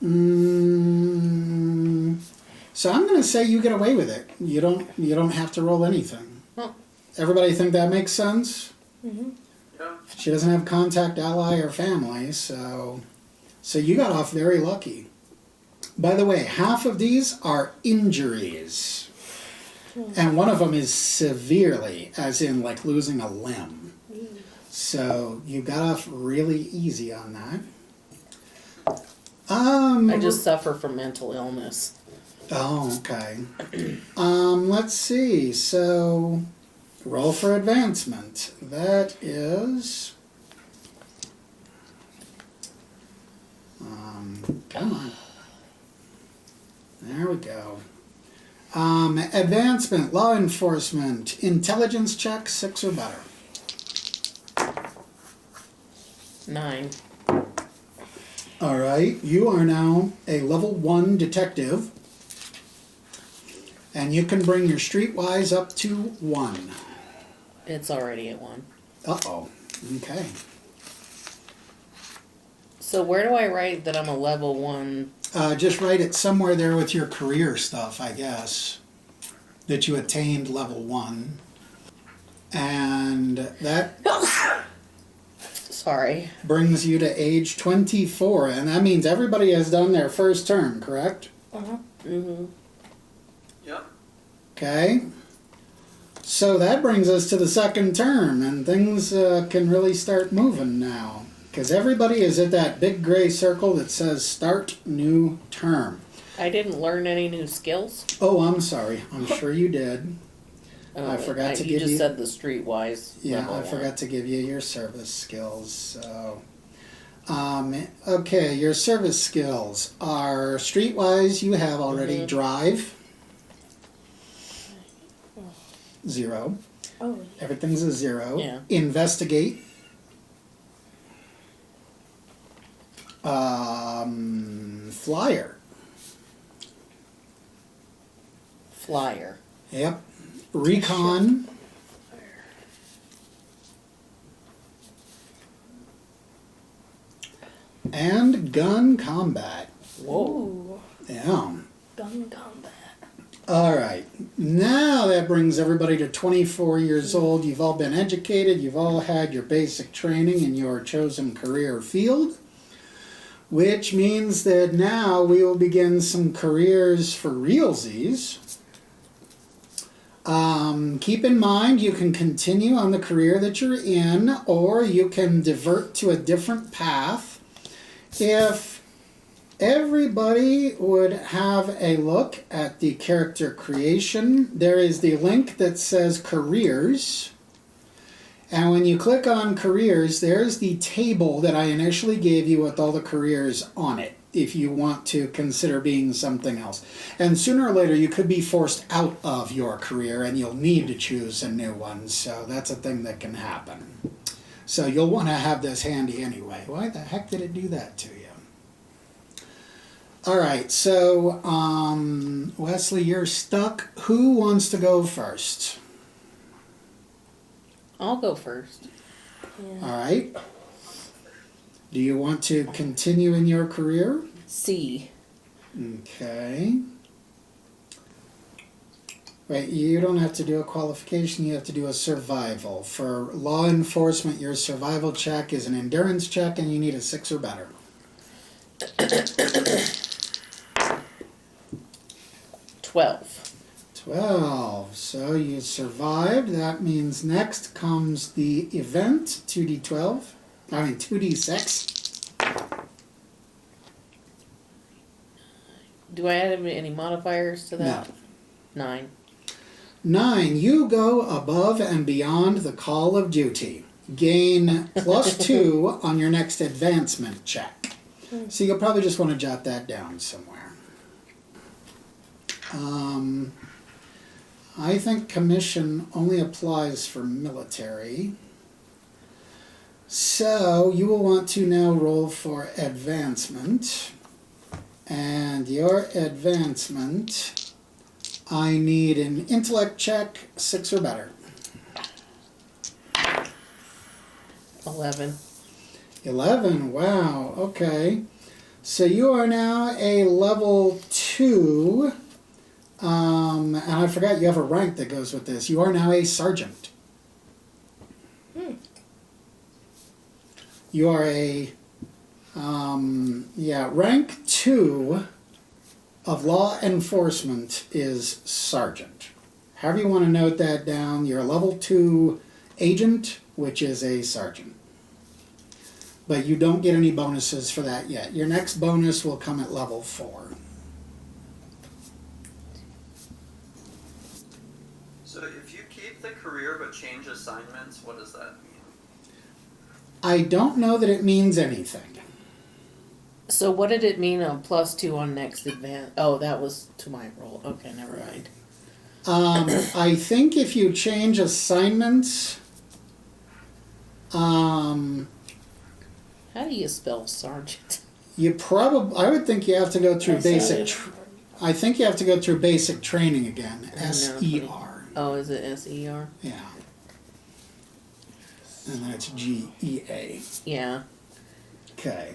so I'm going to say you get away with it. You don't have to roll anything. Oh. Everybody think that makes sense? Yeah. She doesn't have contact, ally, or family, so you got off very lucky. By the way, half of these are injuries. And one of them is severely, as in like losing a limb. So you got off really easy on that. I just suffer from mental illness. Oh, okay. Let's see. So roll for advancement. That is come on. There we go. Advancement, law enforcement, intelligence check, 6 or better. 9. All right, you are now a level 1 detective, and you can bring your streetwise up to 1. It's already at 1. Uh-oh, okay. So where do I write that I'm a level 1? Just write it somewhere there with your career stuff, I guess, that you attained level 1. And that Sorry. brings you to age 24, and that means everybody has done their first term, correct? Uh-huh. Mm-hmm. Yep. Okay. So that brings us to the second term, and things can really start moving now. Because everybody is at that big gray circle that says start new term. I didn't learn any new skills. Oh, I'm sorry. I'm sure you did. I forgot to you give just you- said the streetwise. Yeah, level I 1. forgot to give you your service skills. So, okay, your service skills are streetwise. You have already drive. 0. Oh, Everything's a 0. Yeah. Investigate. Flyer. Flyer. Yep. Recon. And gun combat. Whoa. ooh, Yeah. gun combat. All right. Now that brings everybody to 24 years old. You've all been educated. You've all had your basic training in your chosen career field, which means that now we will begin some careers for realsies. Keep in mind you can continue on the career that you're in, or you can divert to a different path. If everybody would have a look at the character creation, there is the link that says careers. And when you click on careers, there's the table that I initially gave you with all the careers on it. if you want to consider being something else. And sooner or later, you could be forced out of your career and you'll need to choose a new one. So that's a thing that can happen. So you'll want to have this handy anyway. Why the heck did it do that to you? All right, so Wesley, you're stuck. Who wants to go first? I'll go first. Yeah. All right. Do you want to continue in your career? C. Okay. Wait, you don't have to do a qualification, you have to do a survival. For law enforcement, your survival check is an endurance check and you need a 6 or better. 12. 12. So you survived. That means next comes the event, 2d12. I mean 2d6. Do I add any modifiers to that? No. 9. 9. You go above and beyond the call of duty. Gain +2 on your next advancement check. So you'll probably just want to jot that down somewhere. I think commission only applies for military. So you will want to now roll for advancement. And your advancement, I need an intellect check, 6 or better. 11. 11, wow, okay. So you are now a level 2. And I forgot you have a rank that goes with this. You are now a sergeant. You are a, rank 2 of law enforcement is sergeant. However you want to note that down, you're a level 2 agent, which is a sergeant. But you don't get any bonuses for that yet. Your next bonus will come at level 4. So if you keep the career but change assignments, what does that mean? I don't know that it means anything. So what did it mean on +2 on next advance? Oh, that was to my roll. Okay, never mind. I think if you change assignments, How do you spell sergeant? you probably, I would think you have to go through I think you have to go through basic training again. SER. Oh, is it SER? Yeah. And then it's GEA. Yeah. Okay.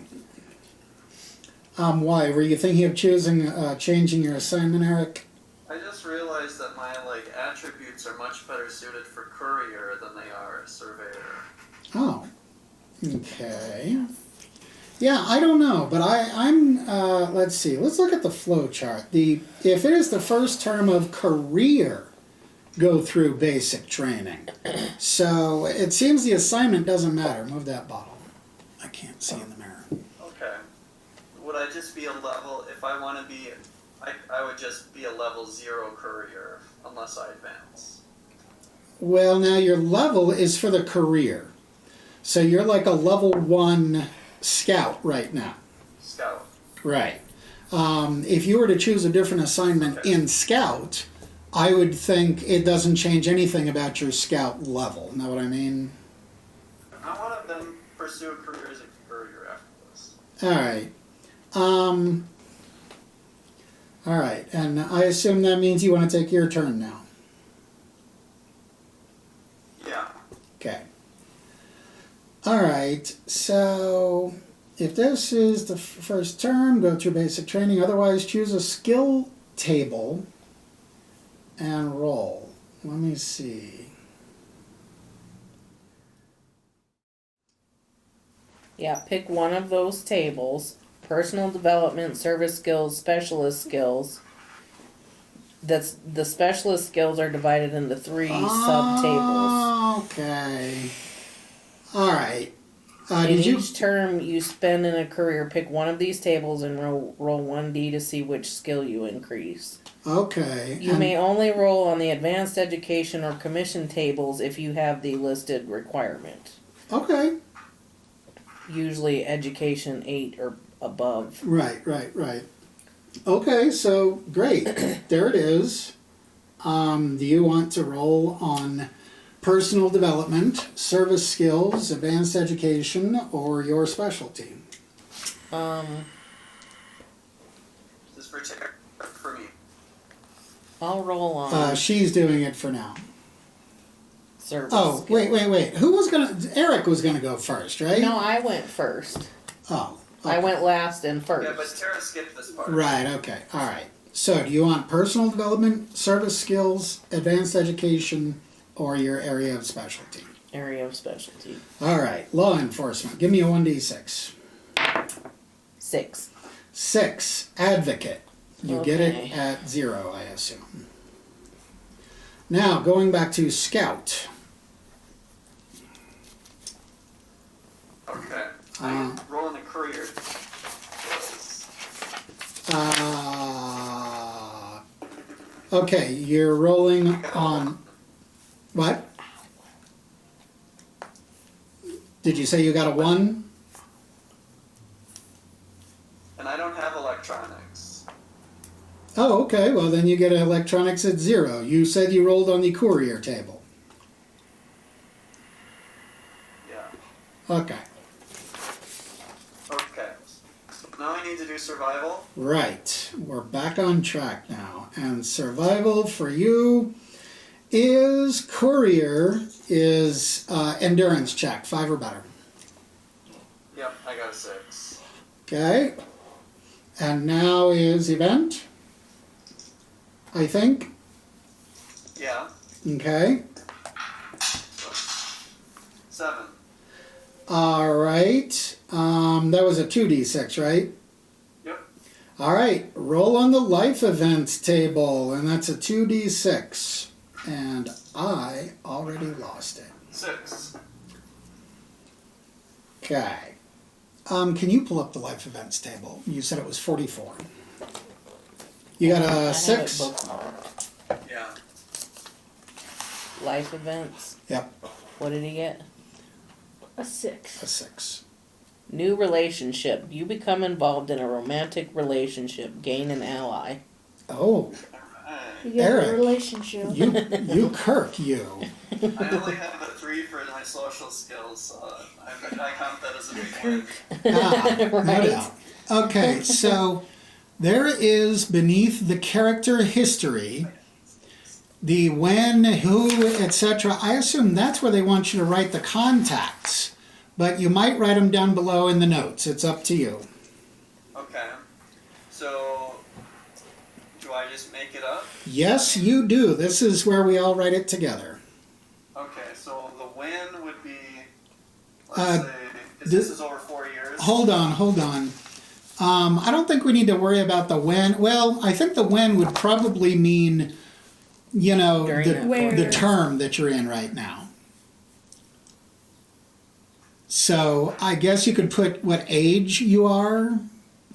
Why? Were you thinking of changing your assignment, Eric? I just realized that my attributes are much better suited for courier than they are surveyor. Oh. Okay. Yeah, I don't know, but I'm let's see. Let's look at the flow chart. If it is the first term of career, go through basic training. So it seems the assignment doesn't matter. Move that bottle. I can't see in the mirror. Okay. Would I just be a level, if I want to be, I would just be a level 0 courier unless I advance. Well, now your level is for the career. So you're like a level 1 scout right now. Scout. Right. If you were to choose a different assignment in scout, I would think it doesn't change anything about your scout level. Know what I mean? I want to then pursue a career as a courier after this. All right. All right. And I assume that means you want to take your turn now. Yeah. Okay. All right. So if this is the first term, go through basic training. Otherwise, choose a skill table and roll. Let me see. Yeah, pick one of those tables. Personal development, service skills, specialist skills. That's the specialist skills are divided into 3 subtables. Okay. All right. In Did you? each term you spend in a career, pick one of these tables and roll 1d to see which skill you increase. Okay. You may only roll on the advanced education or commission tables if you have the listed requirement. Okay. Usually education 8 or above. Right. Okay, so great. There it is. Do you want to roll on personal development, service skills, advanced education, or your specialty? This is for Tara, for me. I'll roll on She's doing it for now. service. Oh, skills. wait. Eric was gonna go first, right? No, I went first. Oh. I went last and Yeah, first. but Tara skipped this part. Right, okay, alright. So do you want personal development, service skills, advanced education, or your area of specialty? Area of specialty. Alright, law enforcement. Give me a 1d6. 6. 6, advocate. You get Okay. it at 0, I assume. Now, going back to scout. Okay. I'm rolling a courier. Okay, you're rolling on... What? Did you say you got a 1? And I don't have electronics. Oh, okay, well then you get electronics at 0. You said you rolled on the courier table. Yeah. Okay, Okay. So now I need to do survival. right. We're back on track now. And survival for you is courier is endurance check, 5 or better. Yep, I got a 6. Okay. And now is event, I think. Yeah. Okay. 7. All right. That was a 2d6, right? Yep. All right. Roll on the life events table, and that's a 2d6. And I already lost it. 6. Okay. Can you pull up the life events table? You said it was 44. You got I have a it 6? bookmarked. Yeah. Life events. Yep, What did he get? A 6. a 6. New relationship. You become involved in a romantic relationship. Gain an ally. Oh, You get Eric. a relationship. you Kirk, you. I only have a 3 for my social skills, so I count that as a big win. Ah, no Right. doubt. Okay, so there is beneath the character history, the when, who, etc. I assume that's where they want you to write the contacts, but you might write them down below in the notes. It's up to you. Okay. So, do I just make it up? Yes, you do. This is where we all write it together. Okay, so the win would be, Uh, let's say, this is over 4 years. Hold on. I don't think we need to worry about the when. Well, I think the when would probably mean, During that Where? the term that you're in right now. So I guess you could put what age you are.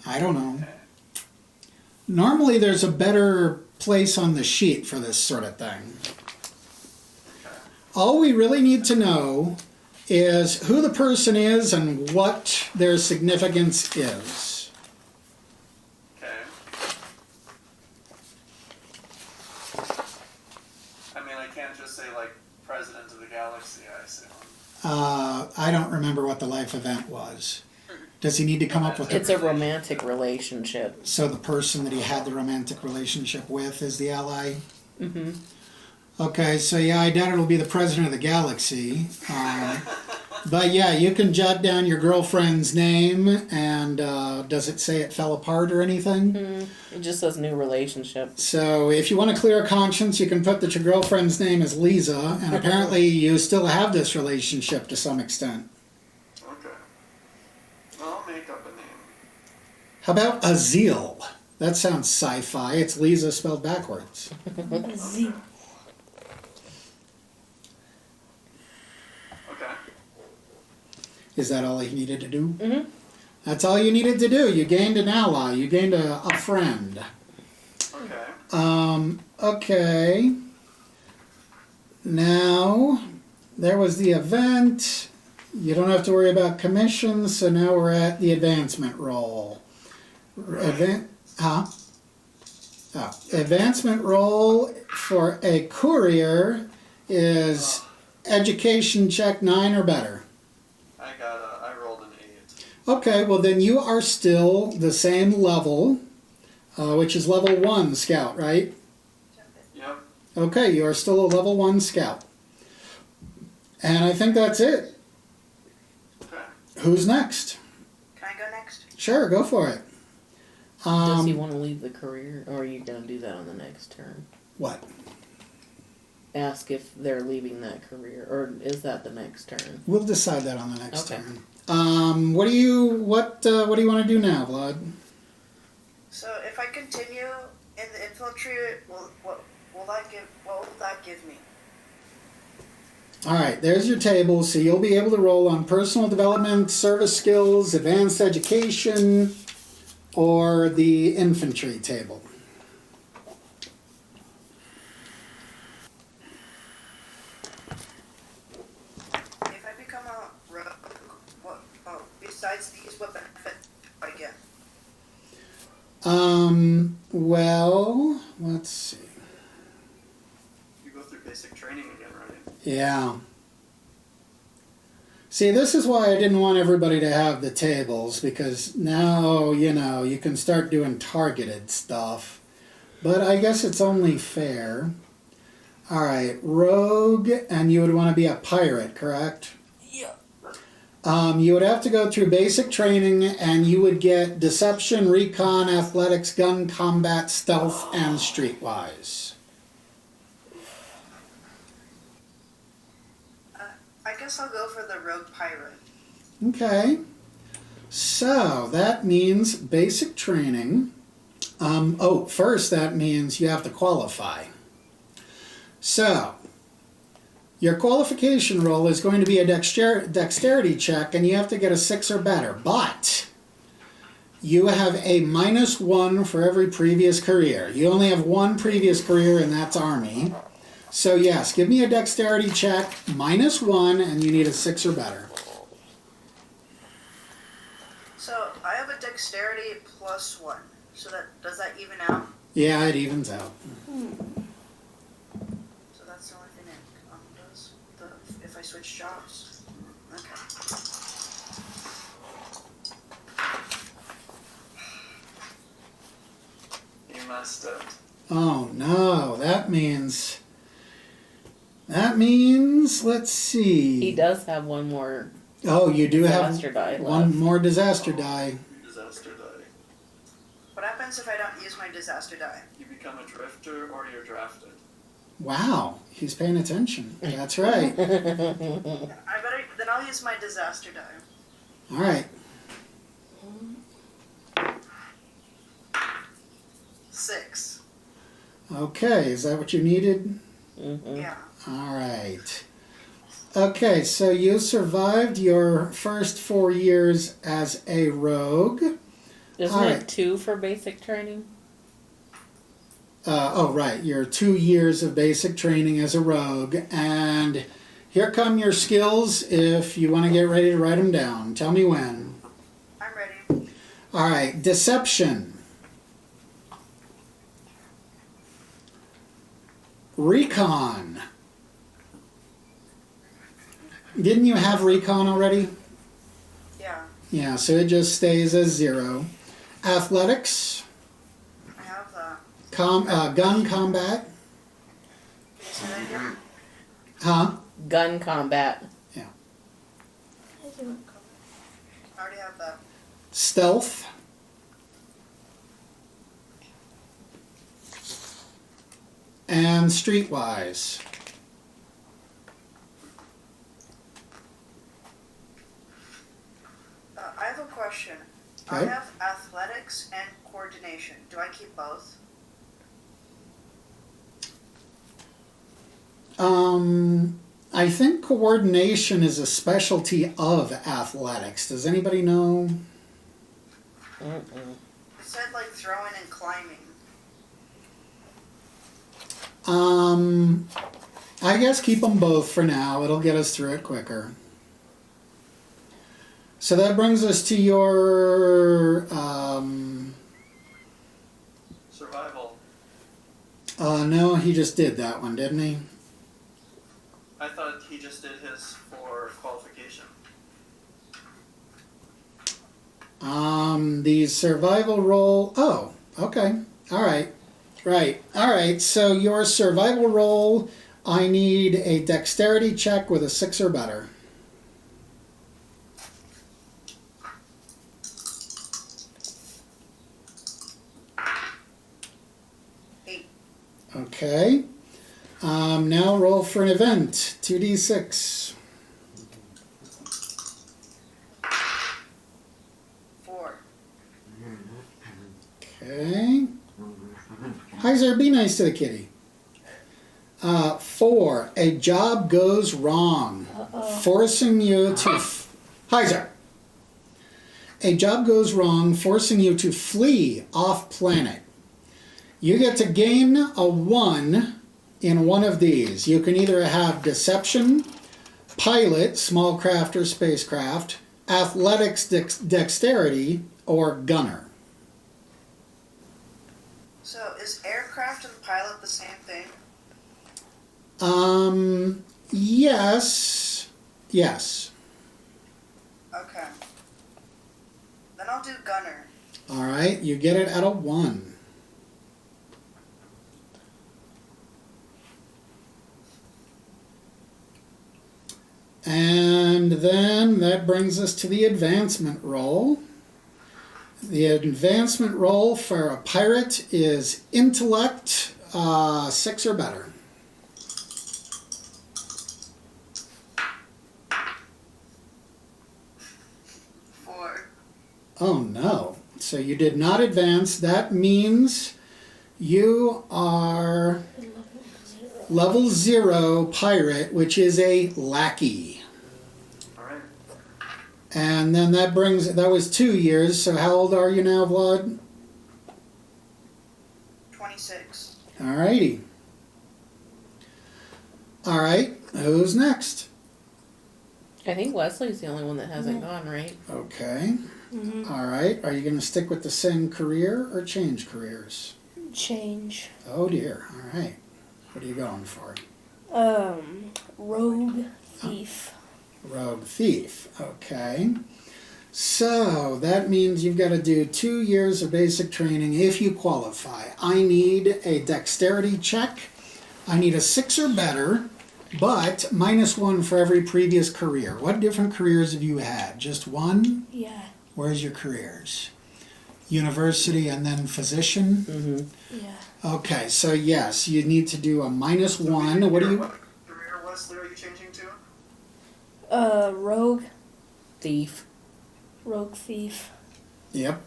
I don't know. Normally there's a better place on the sheet for this sort of thing. All we really need to know is who the person is and what their significance is. Okay. I mean, I can't just say, like, President of the Galaxy, I assume. I don't remember what the life event was. Does he need to come up with It's a romantic relationship. So the person that he had the romantic relationship with is the ally? Mm-hmm. Okay, so yeah, I doubt it'll be the president of the galaxy. But yeah, you can jot down your girlfriend's name, and does it say it fell apart or anything? It just says new relationship. So if you want to clear a conscience, you can put that your girlfriend's name is Lisa, and apparently you still have this relationship to some extent. Okay. Well, I'll make up a name. How about Azil? That sounds sci-fi. It's Lisa spelled backwards. A Z. Okay. Is that all you needed to do? Mm-hmm. That's all you needed to do. You gained an ally. You gained a friend. Okay. Okay. Now, there was the event. You don't have to worry about commissions, so now we're at the advancement role. Advancement role for a courier is education check 9 or better. I rolled an 8. Okay, well then you are still the same level, which is level 1 scout, right? Yep. Okay, you are still a level 1 scout. And I think that's it. Okay. Who's next? Can I go next? Sure, go for it. Does he want to leave the career, or are you going to do that on the next turn? What? Ask if they're leaving that career, or is that the next turn? We'll decide that on the next Okay. turn. What do you want to do now, Vlad? So if I continue in the infantry, what will that give me? All right, there's your table. So you'll be able to roll on personal development, service skills, advanced education, or the infantry table. If I become a rogue, besides these, what benefit do I get? Well, let's see. You go through basic training again, right? Yeah. See, this is why I didn't want everybody to have the tables, because now, you can start doing targeted stuff. But I guess it's only fair. All right, rogue, and you would want to be a pirate, correct? Yeah. You would have to go through basic training, and you would get deception, recon, athletics, gun combat, stealth, and streetwise. I guess I'll go for the rogue pirate. Okay. So that means basic training. First that means you have to qualify. So your qualification roll is going to be a dexterity check, and you have to get a 6 or better. But you have a -1 for every previous career. You only have one previous career, and that's Army. So yes, give me a dexterity check, -1, and you need a 6 or better. So I have a dexterity +1. So does that even out? Yeah, it evens out. So that's the only thing it does. If I switch jobs. Okay. You messed up. Oh no, that means, let's see. He does have one more Oh, you do have disaster die left. one more disaster die. Disaster die. What happens if I don't use my disaster die? You become a drifter or you're drafted. Wow, he's paying attention. That's right. Then I'll use my disaster die. All right. 6. Okay, is that what you needed? Mm-hmm. Yeah. All right. Okay, so you survived your first 4 years as a rogue. Isn't All it right. 2 for basic training? Right, your 2 years of basic training as a rogue, and here come your skills if you want to get ready to write them down. Tell me when. I'm ready. All right, deception. Recon. Didn't you have recon already? Yeah. Yeah, so it just stays as 0. Athletics. I have that. Gun combat. Can you say that again? Huh? Gun combat. I already have that. Stealth. And streetwise. I have a question. I Okay. have athletics and coordination. Do I keep both? I think coordination is a specialty of athletics. Does anybody know? Mm-mm. It said like throwing and climbing. I guess keep them both for now. It'll get us through it quicker. So that brings us to your, Survival. no, he just did that one, didn't he? I thought he just did his for qualification. The survival roll, oh, okay, all right, right, all right, so your survival roll, I need a dexterity check with a 6 or better. Eight. Okay. Now roll for an event. 2d6. 4. Okay. Heiser, be nice to the kitty. 4. A job goes wrong, forcing you to... Heiser. A job goes wrong, forcing you to flee off planet. You get to gain a 1 in one of these. You can either have deception, pilot, small craft or spacecraft, athletics, dexterity, or gunner. So is aircraft and pilot the same thing? Yes. Yes. Okay. Then I'll do gunner. All right, you get it at a 1. And then that brings us to the advancement roll. The advancement roll for a pirate is intellect 6 or better. 4. Oh no. So you did not advance. That means you are level 0 pirate, which is a lackey. Alright. And then that was 2 years. So how old are you now, Vlad? 26. Alrighty. Alright, who's next? I think Wesley's the only one that hasn't gone, right? Okay. Alright, are you going to stick with the same career or change careers? Change. Oh dear, alright. What are you going for? Rogue thief. Rogue thief, okay. So that means you've got to do 2 years of basic training if you qualify. I need a dexterity check. I need a 6 or better, but -1 for every previous career. What different careers have you had? Just one? Yeah. Where's your careers? University and then physician? Mm-hmm. Yeah. Okay, so yes, you need to do a -1. What do you... What career, Wesley, are you changing to? Rogue. Thief. Rogue thief. Yep.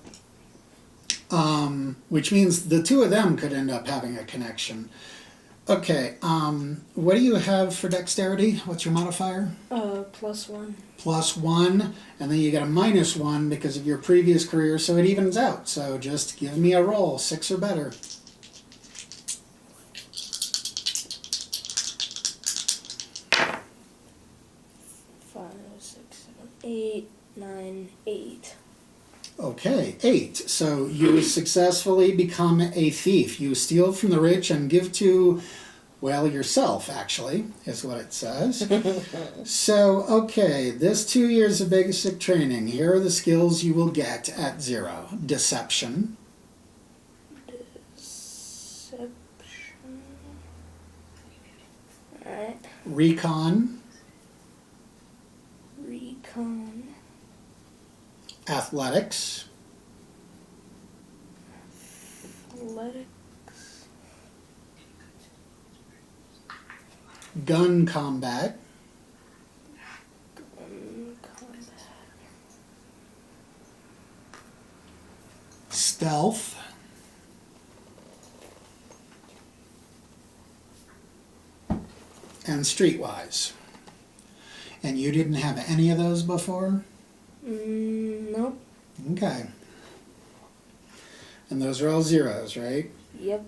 Which means the two of them could end up having a connection. Okay, what do you have for dexterity? What's your modifier? +1. +1, and then you get a -1 because of your previous career, so it evens out. So just give me a roll, 6 or better. 5, 6, 7, 8, 9, 8. Okay, 8. So you successfully become a thief. You steal from the rich and give to, well, yourself, actually, is what it says. So, okay, this 2 years of basic training. Here are the skills you will get at 0. Deception. Deception. Alright. Recon. Recon. Athletics. Athletics. Gun combat. Combat. Stealth. And streetwise. And you didn't have any of those before? Nope. Okay. And those are all 0s, right? Yep.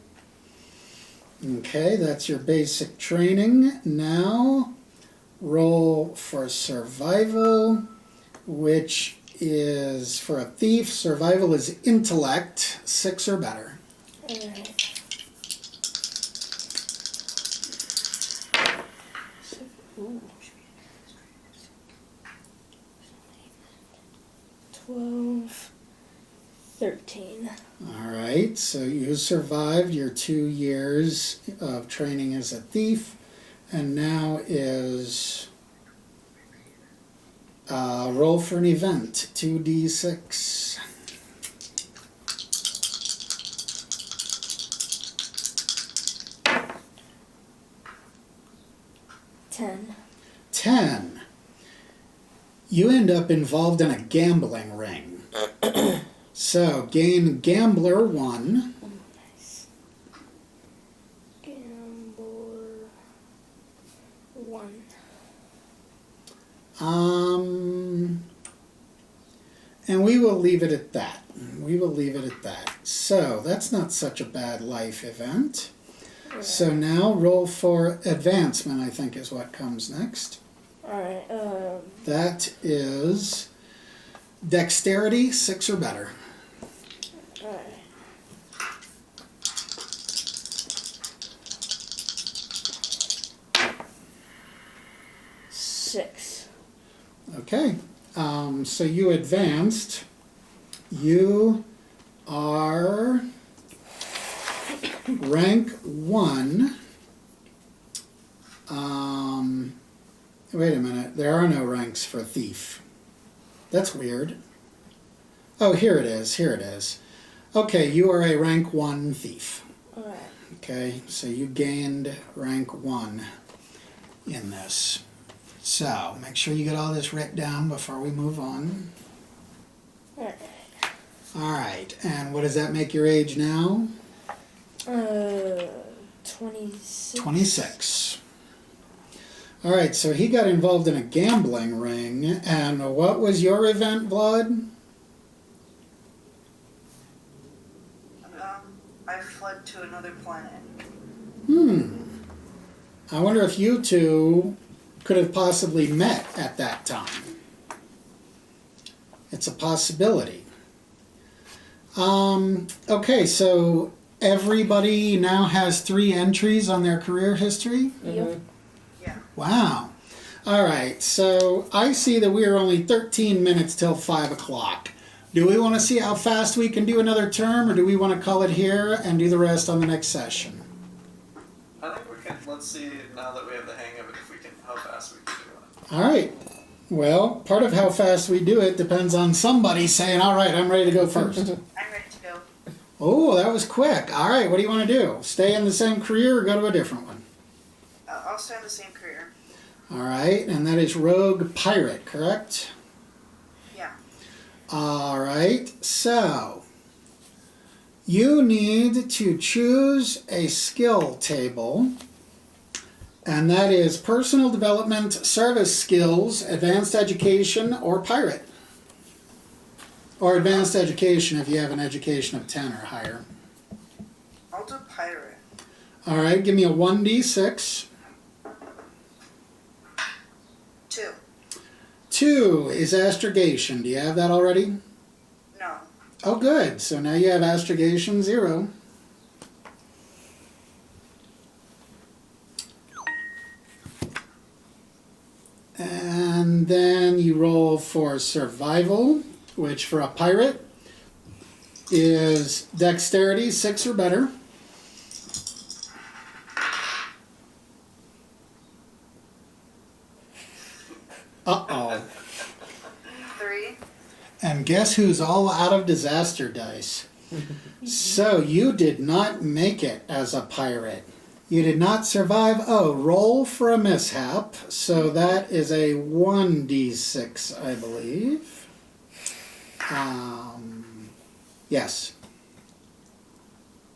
Okay, that's your basic training. Now, roll for survival, which is, for a thief, survival is intellect, 6 or better. Alright. Ooh. 12, 13. All right, so you survived your 2 years of training as a thief, and now is roll for an event, 2d6. 10. You end up involved in a gambling ring. So, gain Gambler 1. Nice. Gambler 1. And we will leave it at that. So, that's not such a bad life event. So now roll for advancement, I think is what comes next. Alright, That is dexterity, 6 or better. alright. Six. Okay, so you advanced. You are rank 1. Wait a minute, there are no ranks for thief. That's weird. Oh, here it is. Okay, you are a rank 1 thief. Alright. Okay, so you gained rank 1 in this. So, make sure you get all this written down before we move on. Alright. Alright, and what does that make your age now? 26. 26. Alright, so he got involved in a gambling ring, and what was your event, Vlad? I fled to another planet. I wonder if you two could have possibly met at that time. It's a possibility. Okay, so everybody now has 3 entries on their career history? Yep. Yeah. Wow. All right, so I see that we are only 13 minutes till 5 o'clock. Do we want to see how fast we can do another term, or do we want to call it here and do the rest on the next session? I think we can. Let's see now that we have the hang of it if we can how fast we can do it. All right. Well, part of how fast we do it depends on somebody saying, all right, I'm ready to go first. I'm ready to go. Oh, that was quick. All right, what do you want to do? Stay in the same career or go to a different one? I'll stay in the same career. All right, and that is Rogue Pirate, correct? Yeah. All right, so you need to choose a skill table, and that is personal development, service skills, advanced education, or pirate. Or advanced education if you have an education of 10 or higher. I'll do pirate. All right, give me a 1d6. 2. 2 is astrogation. Do you have that already? No. Oh, good. So now you have astrogation 0. And then you roll for survival, which for a pirate is dexterity 6 or better. Uh-oh. 3. And guess who's all out of disaster dice? So you did not make it as a pirate. You did not survive. Oh, roll for a mishap. So that is a 1d6, I believe. Yes.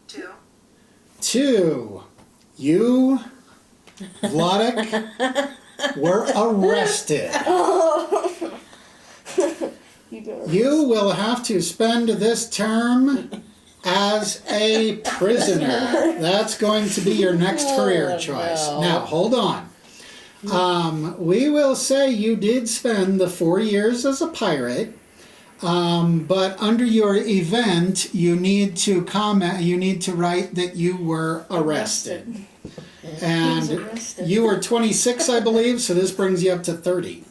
2. 2. You, Vladek, were arrested. You go. You will have to spend this term as a prisoner. That's going to be your next career choice. no. Now, hold on. We will say you did spend the 4 years as a pirate, But under your event, you need to comment. You need to write that you were arrested. And He was arrested. you were 26, I believe. So this brings you up to 30.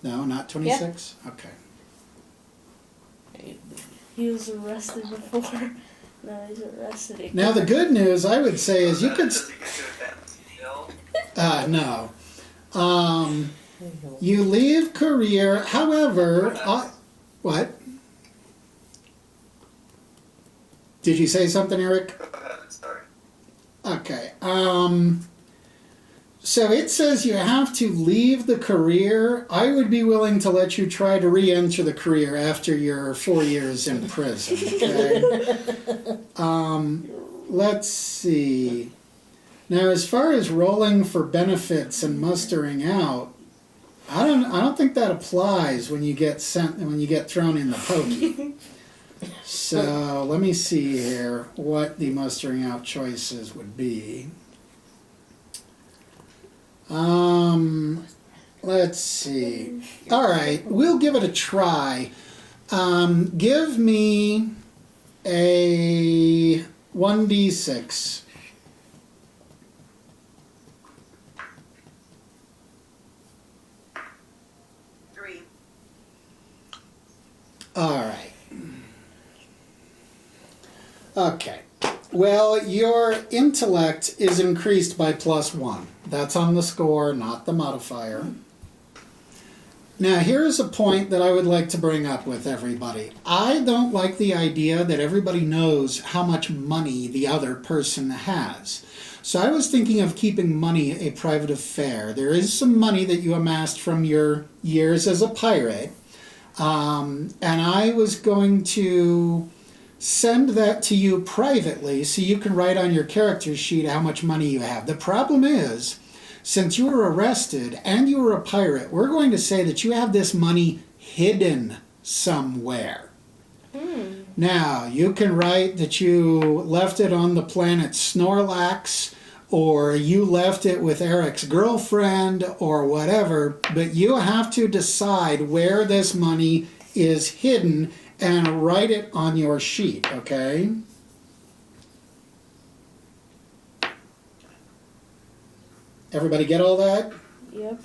No, not 26. Okay. He was arrested before. Now he's arrested again. Now the good news, I would say, is you could. Does he get to advance skill? No. You leave career. However, what? Did you say something, Eric? Go ahead, sorry. Okay. So it says you have to leave the career. I would be willing to let you try to re-enter the career after your 4 years in prison. Okay. Let's see. Now, as far as rolling for benefits and mustering out, I don't think that applies when you get thrown in the pokey. So let me see here what the mustering out choices would be. Let's see. All right, we'll give it a try. Give me a 1d6. Three. All right. Okay. Well, your intellect is increased by +1. That's on the score, not the modifier. Now, here's a point that I would like to bring up with everybody. I don't like the idea that everybody knows how much money the other person has. So I was thinking of keeping money a private affair. There is some money that you amassed from your years as a pirate, and I was going to send that to you privately so you can write on your character sheet how much money you have. The problem is, since you were arrested and you were a pirate, we're going to say that you have this money hidden somewhere. Now, you can write that you left it on the planet Snorlax, or you left it with Eric's girlfriend, or whatever, but you have to decide where this money is hidden and write it on your sheet, okay? Everybody get all that? Yep.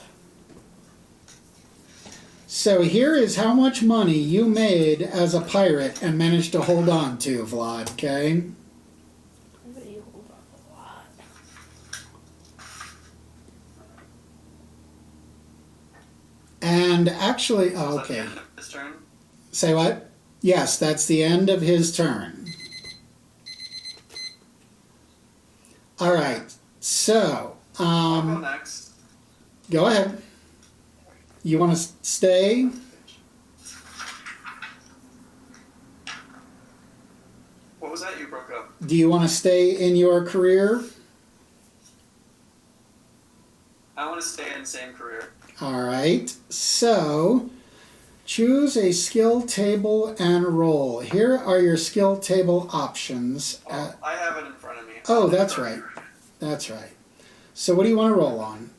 So here is how much money you made as a pirate and managed to hold on to, Vlad, okay? I bet you hold on a lot. And actually, Is that the okay. end of his turn? Say what? Yes, that's the end of his turn. All right, so, I'll go next. go ahead. You want to stay? What was that? You broke up. Do you want to stay in your career? I want to stay in the same career. All right, so choose a skill table and roll. Here are your skill table options. I have it in front of me. Oh, that's right. That's right. So what do you want to roll on?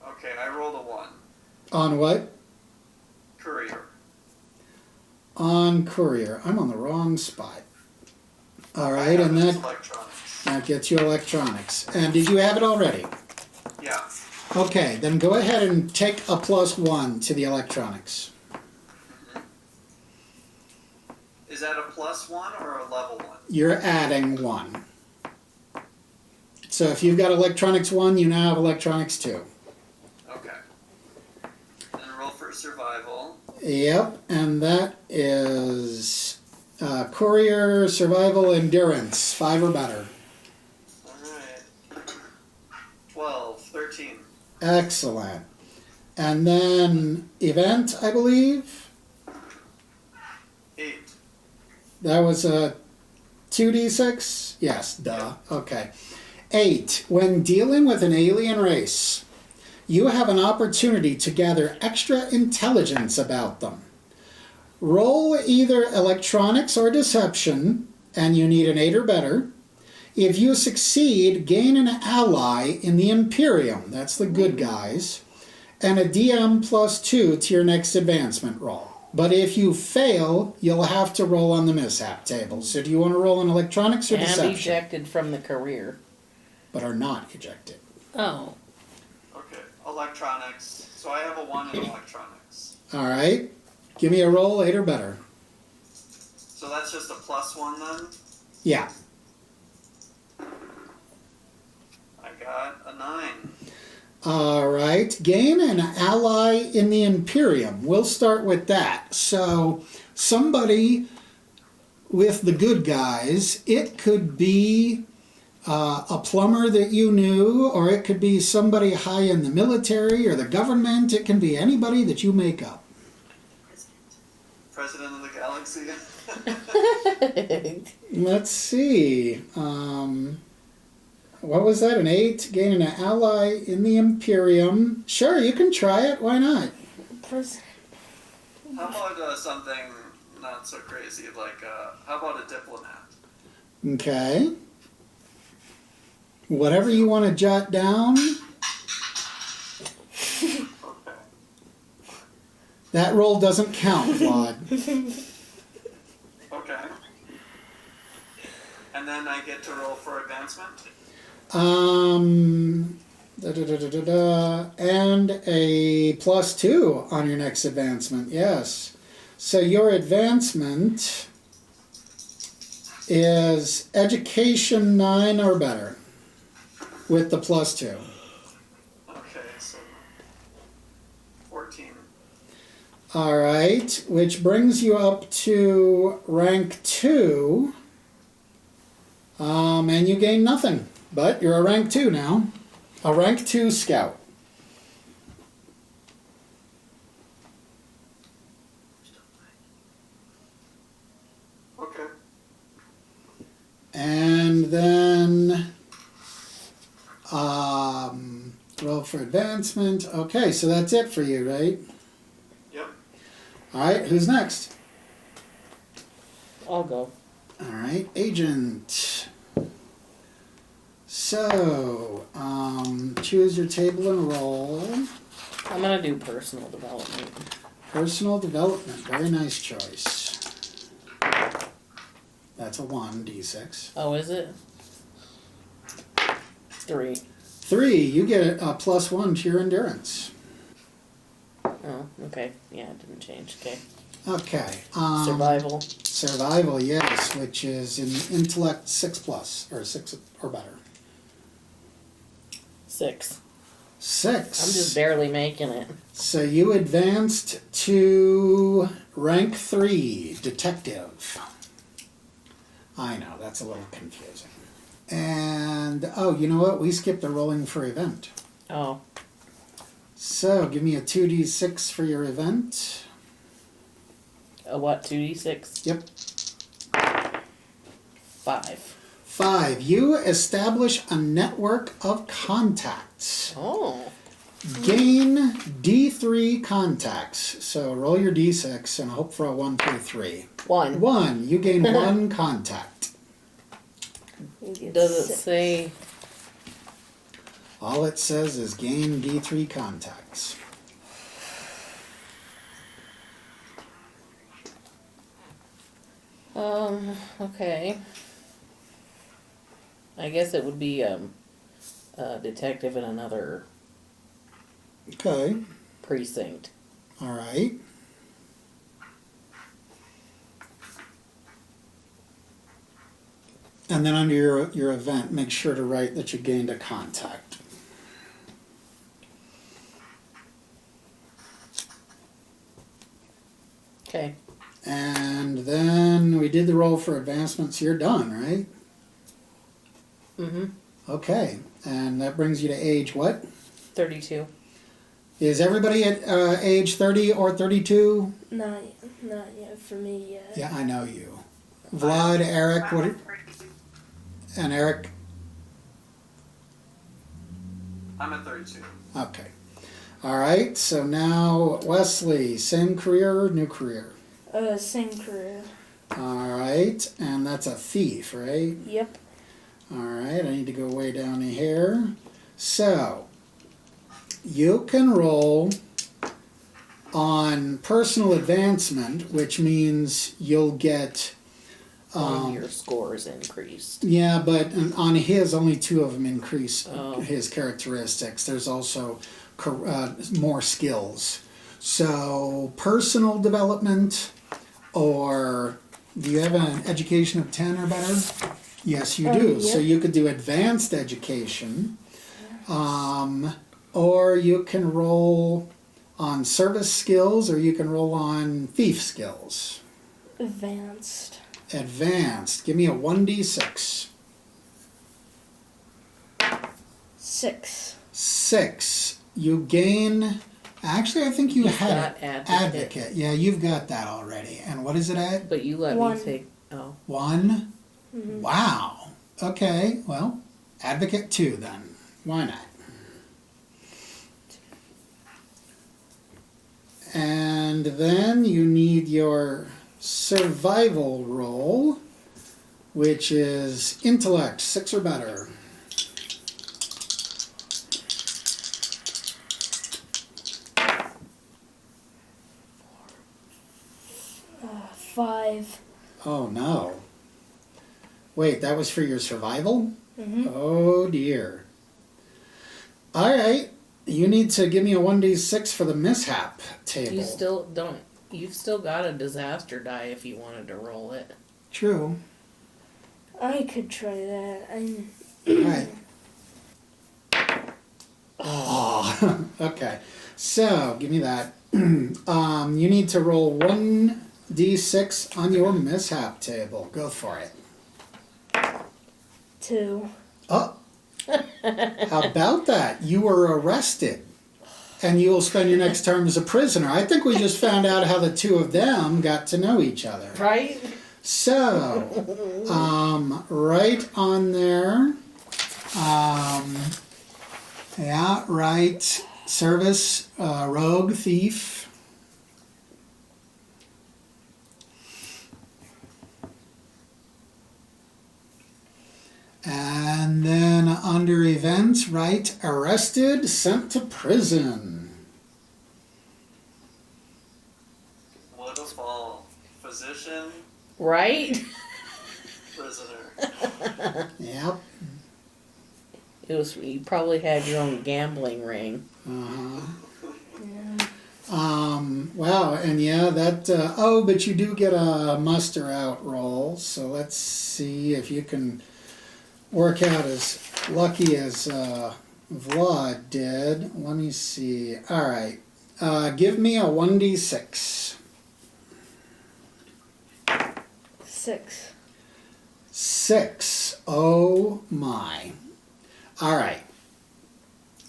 Okay, I rolled a 1. On what? Courier. On courier. I'm on the wrong spot. All right, and It's that electronics. gets you electronics. And did you have it already? Yeah. Okay, then go ahead and take a +1 to the electronics. Is that a +1 or a level 1? You're adding 1. So if you've got electronics 1, you now have electronics 2. Okay. Then roll for survival. Yep, and that is courier, survival, endurance, 5 or better. Alright. 12, 13. Excellent. And then event, I believe. 8. That was a 2d6? Yes, duh. Okay. 8. When dealing with an alien race, you have an opportunity to gather extra intelligence about them. Roll either electronics or deception, and you need an 8 or better. If you succeed, gain an ally in the Imperium, that's the good guys, and a DM +2 to your next advancement roll. But if you fail, you'll have to roll on the mishap table. So do you want to roll on electronics or And deception? ejected from the career. But are not ejected. Oh. Okay, electronics. So I have a 1 in electronics. All right. Give me a roll, 8 or better. So that's just a +1 then? Yeah. I got a 9. All right. Gain an ally in the Imperium. We'll start with that. So somebody with the good guys, it could be a plumber that you knew, or it could be somebody high in the military or the government. It can be anybody that you make up. President of the galaxy. Let's see. What was that? An 8? Gain an ally in the Imperium. Sure, you can try it. Why not? Pres- How about something not so crazy, like, how about a diplomat? Okay. Whatever you want to jot down. Okay. That roll doesn't count, Vlad. Okay. And then I get to roll for advancement? And a +2 on your next advancement, yes. So your advancement is education 9 or better with the +2. Okay, so 14. All right, which brings you up to rank 2. And you gain nothing, but you're a rank 2 now. A rank 2 scout. Okay. And then roll for advancement. Okay, so that's it for you, right? Yep. All right, who's next? I'll go. All right, agent. So, choose your table and roll. I'm gonna do personal development. Personal development, very nice choice. That's a 1d6. Oh, is it? 3. 3, you get a +1 to your endurance. Oh, okay. Yeah, it didn't change. Okay. Okay. Survival. Survival, yes, which is in intellect 6+, or 6 or better. 6. 6. I'm just barely making it. So you advanced to rank 3, detective. I know, that's a little confusing. And, oh, you know what? We skipped the rolling for event. Oh, So give me a 2d6 for your event. a what? 2d6? Yep. 5. 5. You establish a network of contacts. Oh. Gain D3 contacts. So roll your D6 and hope for a 1 through 3. 1. 1. You gain 1 contact. you get Does it 6. say? All it says is gain D3 contacts. Okay. I guess it would be a detective in another Okay. precinct. All right. And then under your event, make sure to write that you gained a contact. Okay. And then we did the roll for advancements. You're done, right? Mm-hmm. Okay. And that brings you to age what? 32. Is everybody at age 30 or 32? Not yet for me yet. Yeah, I know you. Vlad, Eric, what? And Eric? I'm at 32. Okay. All right. So now Wesley, same career, new career. Same career. All right. And that's a thief, right? Yep. All right. I need to go way down here. So you can roll on personal advancement, which means you'll get. Your score is increased. Yeah, but on his, only two of them increase Oh. his characteristics. There's also more skills. So, personal development, or do you have an education of 10 or better? Yes, you do. So, Yep. you could do advanced education, or you can roll on service skills, or you can roll on thief skills. Advanced. Advanced. Give me a 1d6. 6. 6. You gain. Actually, I think you You've had got advocate. Yeah, you've got that already. And what is it at? But you let me 1. take. Oh. 1? Wow. Okay, well, advocate 2 then. Why not? And then you need your survival roll, which is intellect 6 or better. 5. Oh no. Wait, that was for your survival? Mhm. Oh dear. Alright, you need to give me a 1d6 for the mishap table. You still don't. You've still got a disaster die if you wanted to roll it. True. I could try that. Right. Oh, okay. So, give me that. You need to roll 1d6 on your mishap table. Go for it. 2. Oh, how about that? You were arrested, and you'll spend your next term as a prisoner. I think we just found out how the two of them got to know each other. Right? So, right on there. Yeah, right. Service, rogue, thief. And then under events, right, arrested, sent to prison. What a fall. Physician, Right? prisoner. Yep. It was. You probably had your own gambling ring. Uh-huh. Yeah. Wow, and yeah, that, oh, but you do get a muster out roll, so let's see if you can work out as lucky as Vlad did. Let me see. All right, give me a 1d6. 6. 6. Oh my. All right.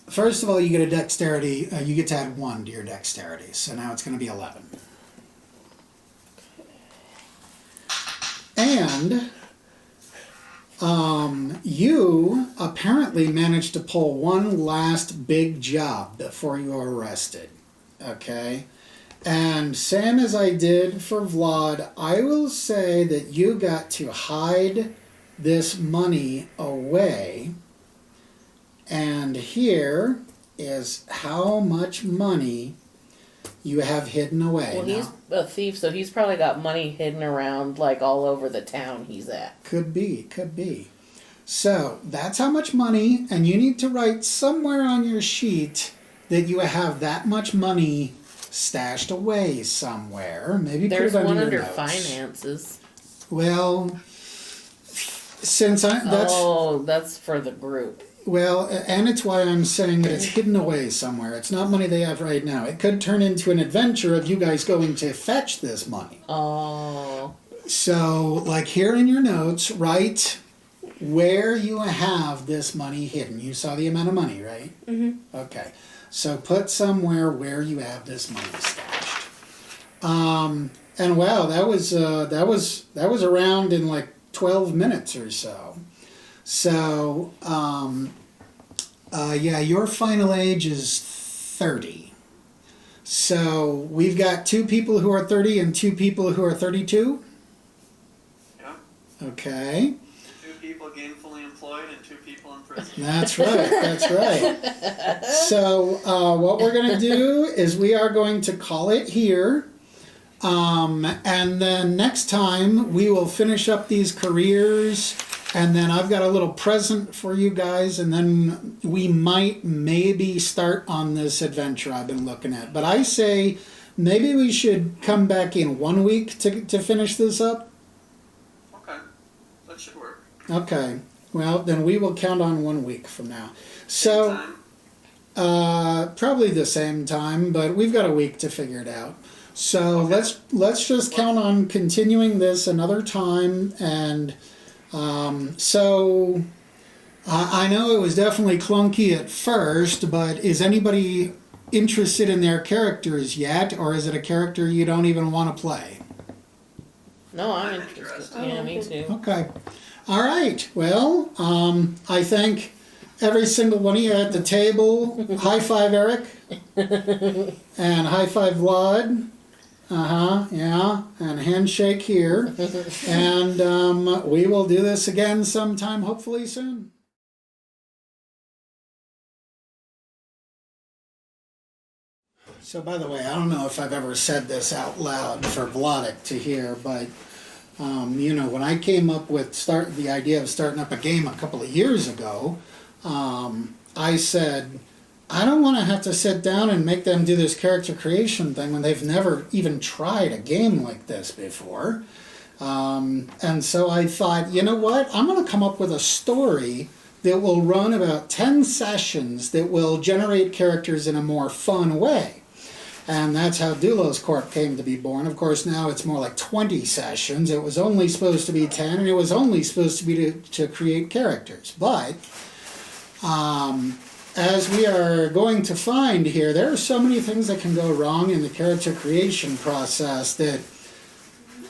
First of all, you get a dexterity, you get to add 1 to your dexterity, so now it's going to be 11. And you apparently managed to pull one last big job before you were arrested, okay? And same as I did for Vlad, I will say that you got to hide this money away. And here is how much money you have hidden away. Well, he's Now, a thief, so he's probably got money hidden around like all over the town he's at. could be, could be. So that's how much money, and you need to write somewhere on your sheet that you have that much money stashed away somewhere. Maybe There's put it one under under your notes. finances. Well, since that's That's for the group. well, and it's why I'm saying that it's hidden away somewhere. It's not money they have right now. It could turn into an adventure of you guys going to fetch this money. Oh. So, like here in your notes, write where you have this money hidden. You saw the amount of money, right? Mm-hmm. Okay. So put somewhere where you have this money stashed. And wow, that was around in like 12 minutes or so. So, yeah, your final age is 30. So we've got 2 people who are 30 and 2 people who are 32. Yeah. Okay. 2 people people gainfully employed and 2 people in prison. That's right, that's right. So what we're going to do is we are going to call it here. And then next time we will finish up these careers, and then I've got a little present for you guys, and then we might maybe start on this adventure I've been looking at. But I say maybe we should come back in 1 week to finish this up. Okay, that should work. Okay, well then we will count on 1 week from now. So Time? probably the same time, but we've got a week to figure it out. So Okay. let's just count on continuing this another time. And so I know it was definitely clunky at first, but is anybody interested in their characters yet, or is it a character you don't even want to play? No, I'm I'm interested. interested. Yeah, me too. Okay. All right. Well, I thank every single one of you at the table. High five, Eric. And high five, Vlad. Yeah. And handshake here. And we will do this again sometime, hopefully soon. So, by the way, I don't know if I've ever said this out loud for Vladik to hear, but when I came up with the idea of starting up a game a couple of years ago, I said, I don't want to have to sit down and make them do this character creation thing when they've never even tried a game like this before. And so I thought, you know what? I'm going to come up with a story that will run about 10 sessions that will generate characters in a more fun way. And that's how Dulos Corp came to be born. Of course, now it's more like 20 sessions. It was only supposed to be 10, and it was only supposed to be to create characters. But as we are going to find here, there are so many things that can go wrong in the character creation process that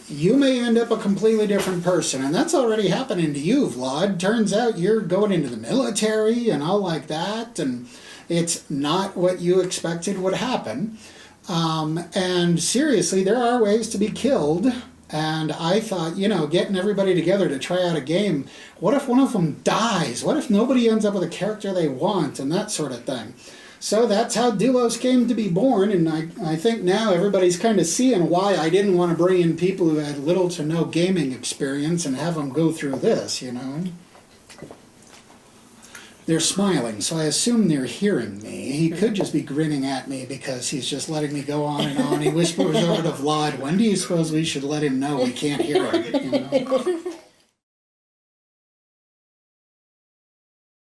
you may end up a completely different person. And that's already happening to you, Vlad. Turns out you're going into the military and all like that, and it's not what you expected would happen. And seriously, there are ways to be killed. And I thought, getting everybody together to try out a game, what if one of them dies? What if nobody ends up with a character they want and that sort of thing? So that's how Dulos came to be born, and I think now everybody's kind of seeing why I didn't want to bring in people who had little to no gaming experience and have them go through this, They're smiling, so I assume they're hearing me. He could just be grinning at me because he's just letting me go on and on. He whispers over to Vlad, when do you suppose we should let him know we can't hear him?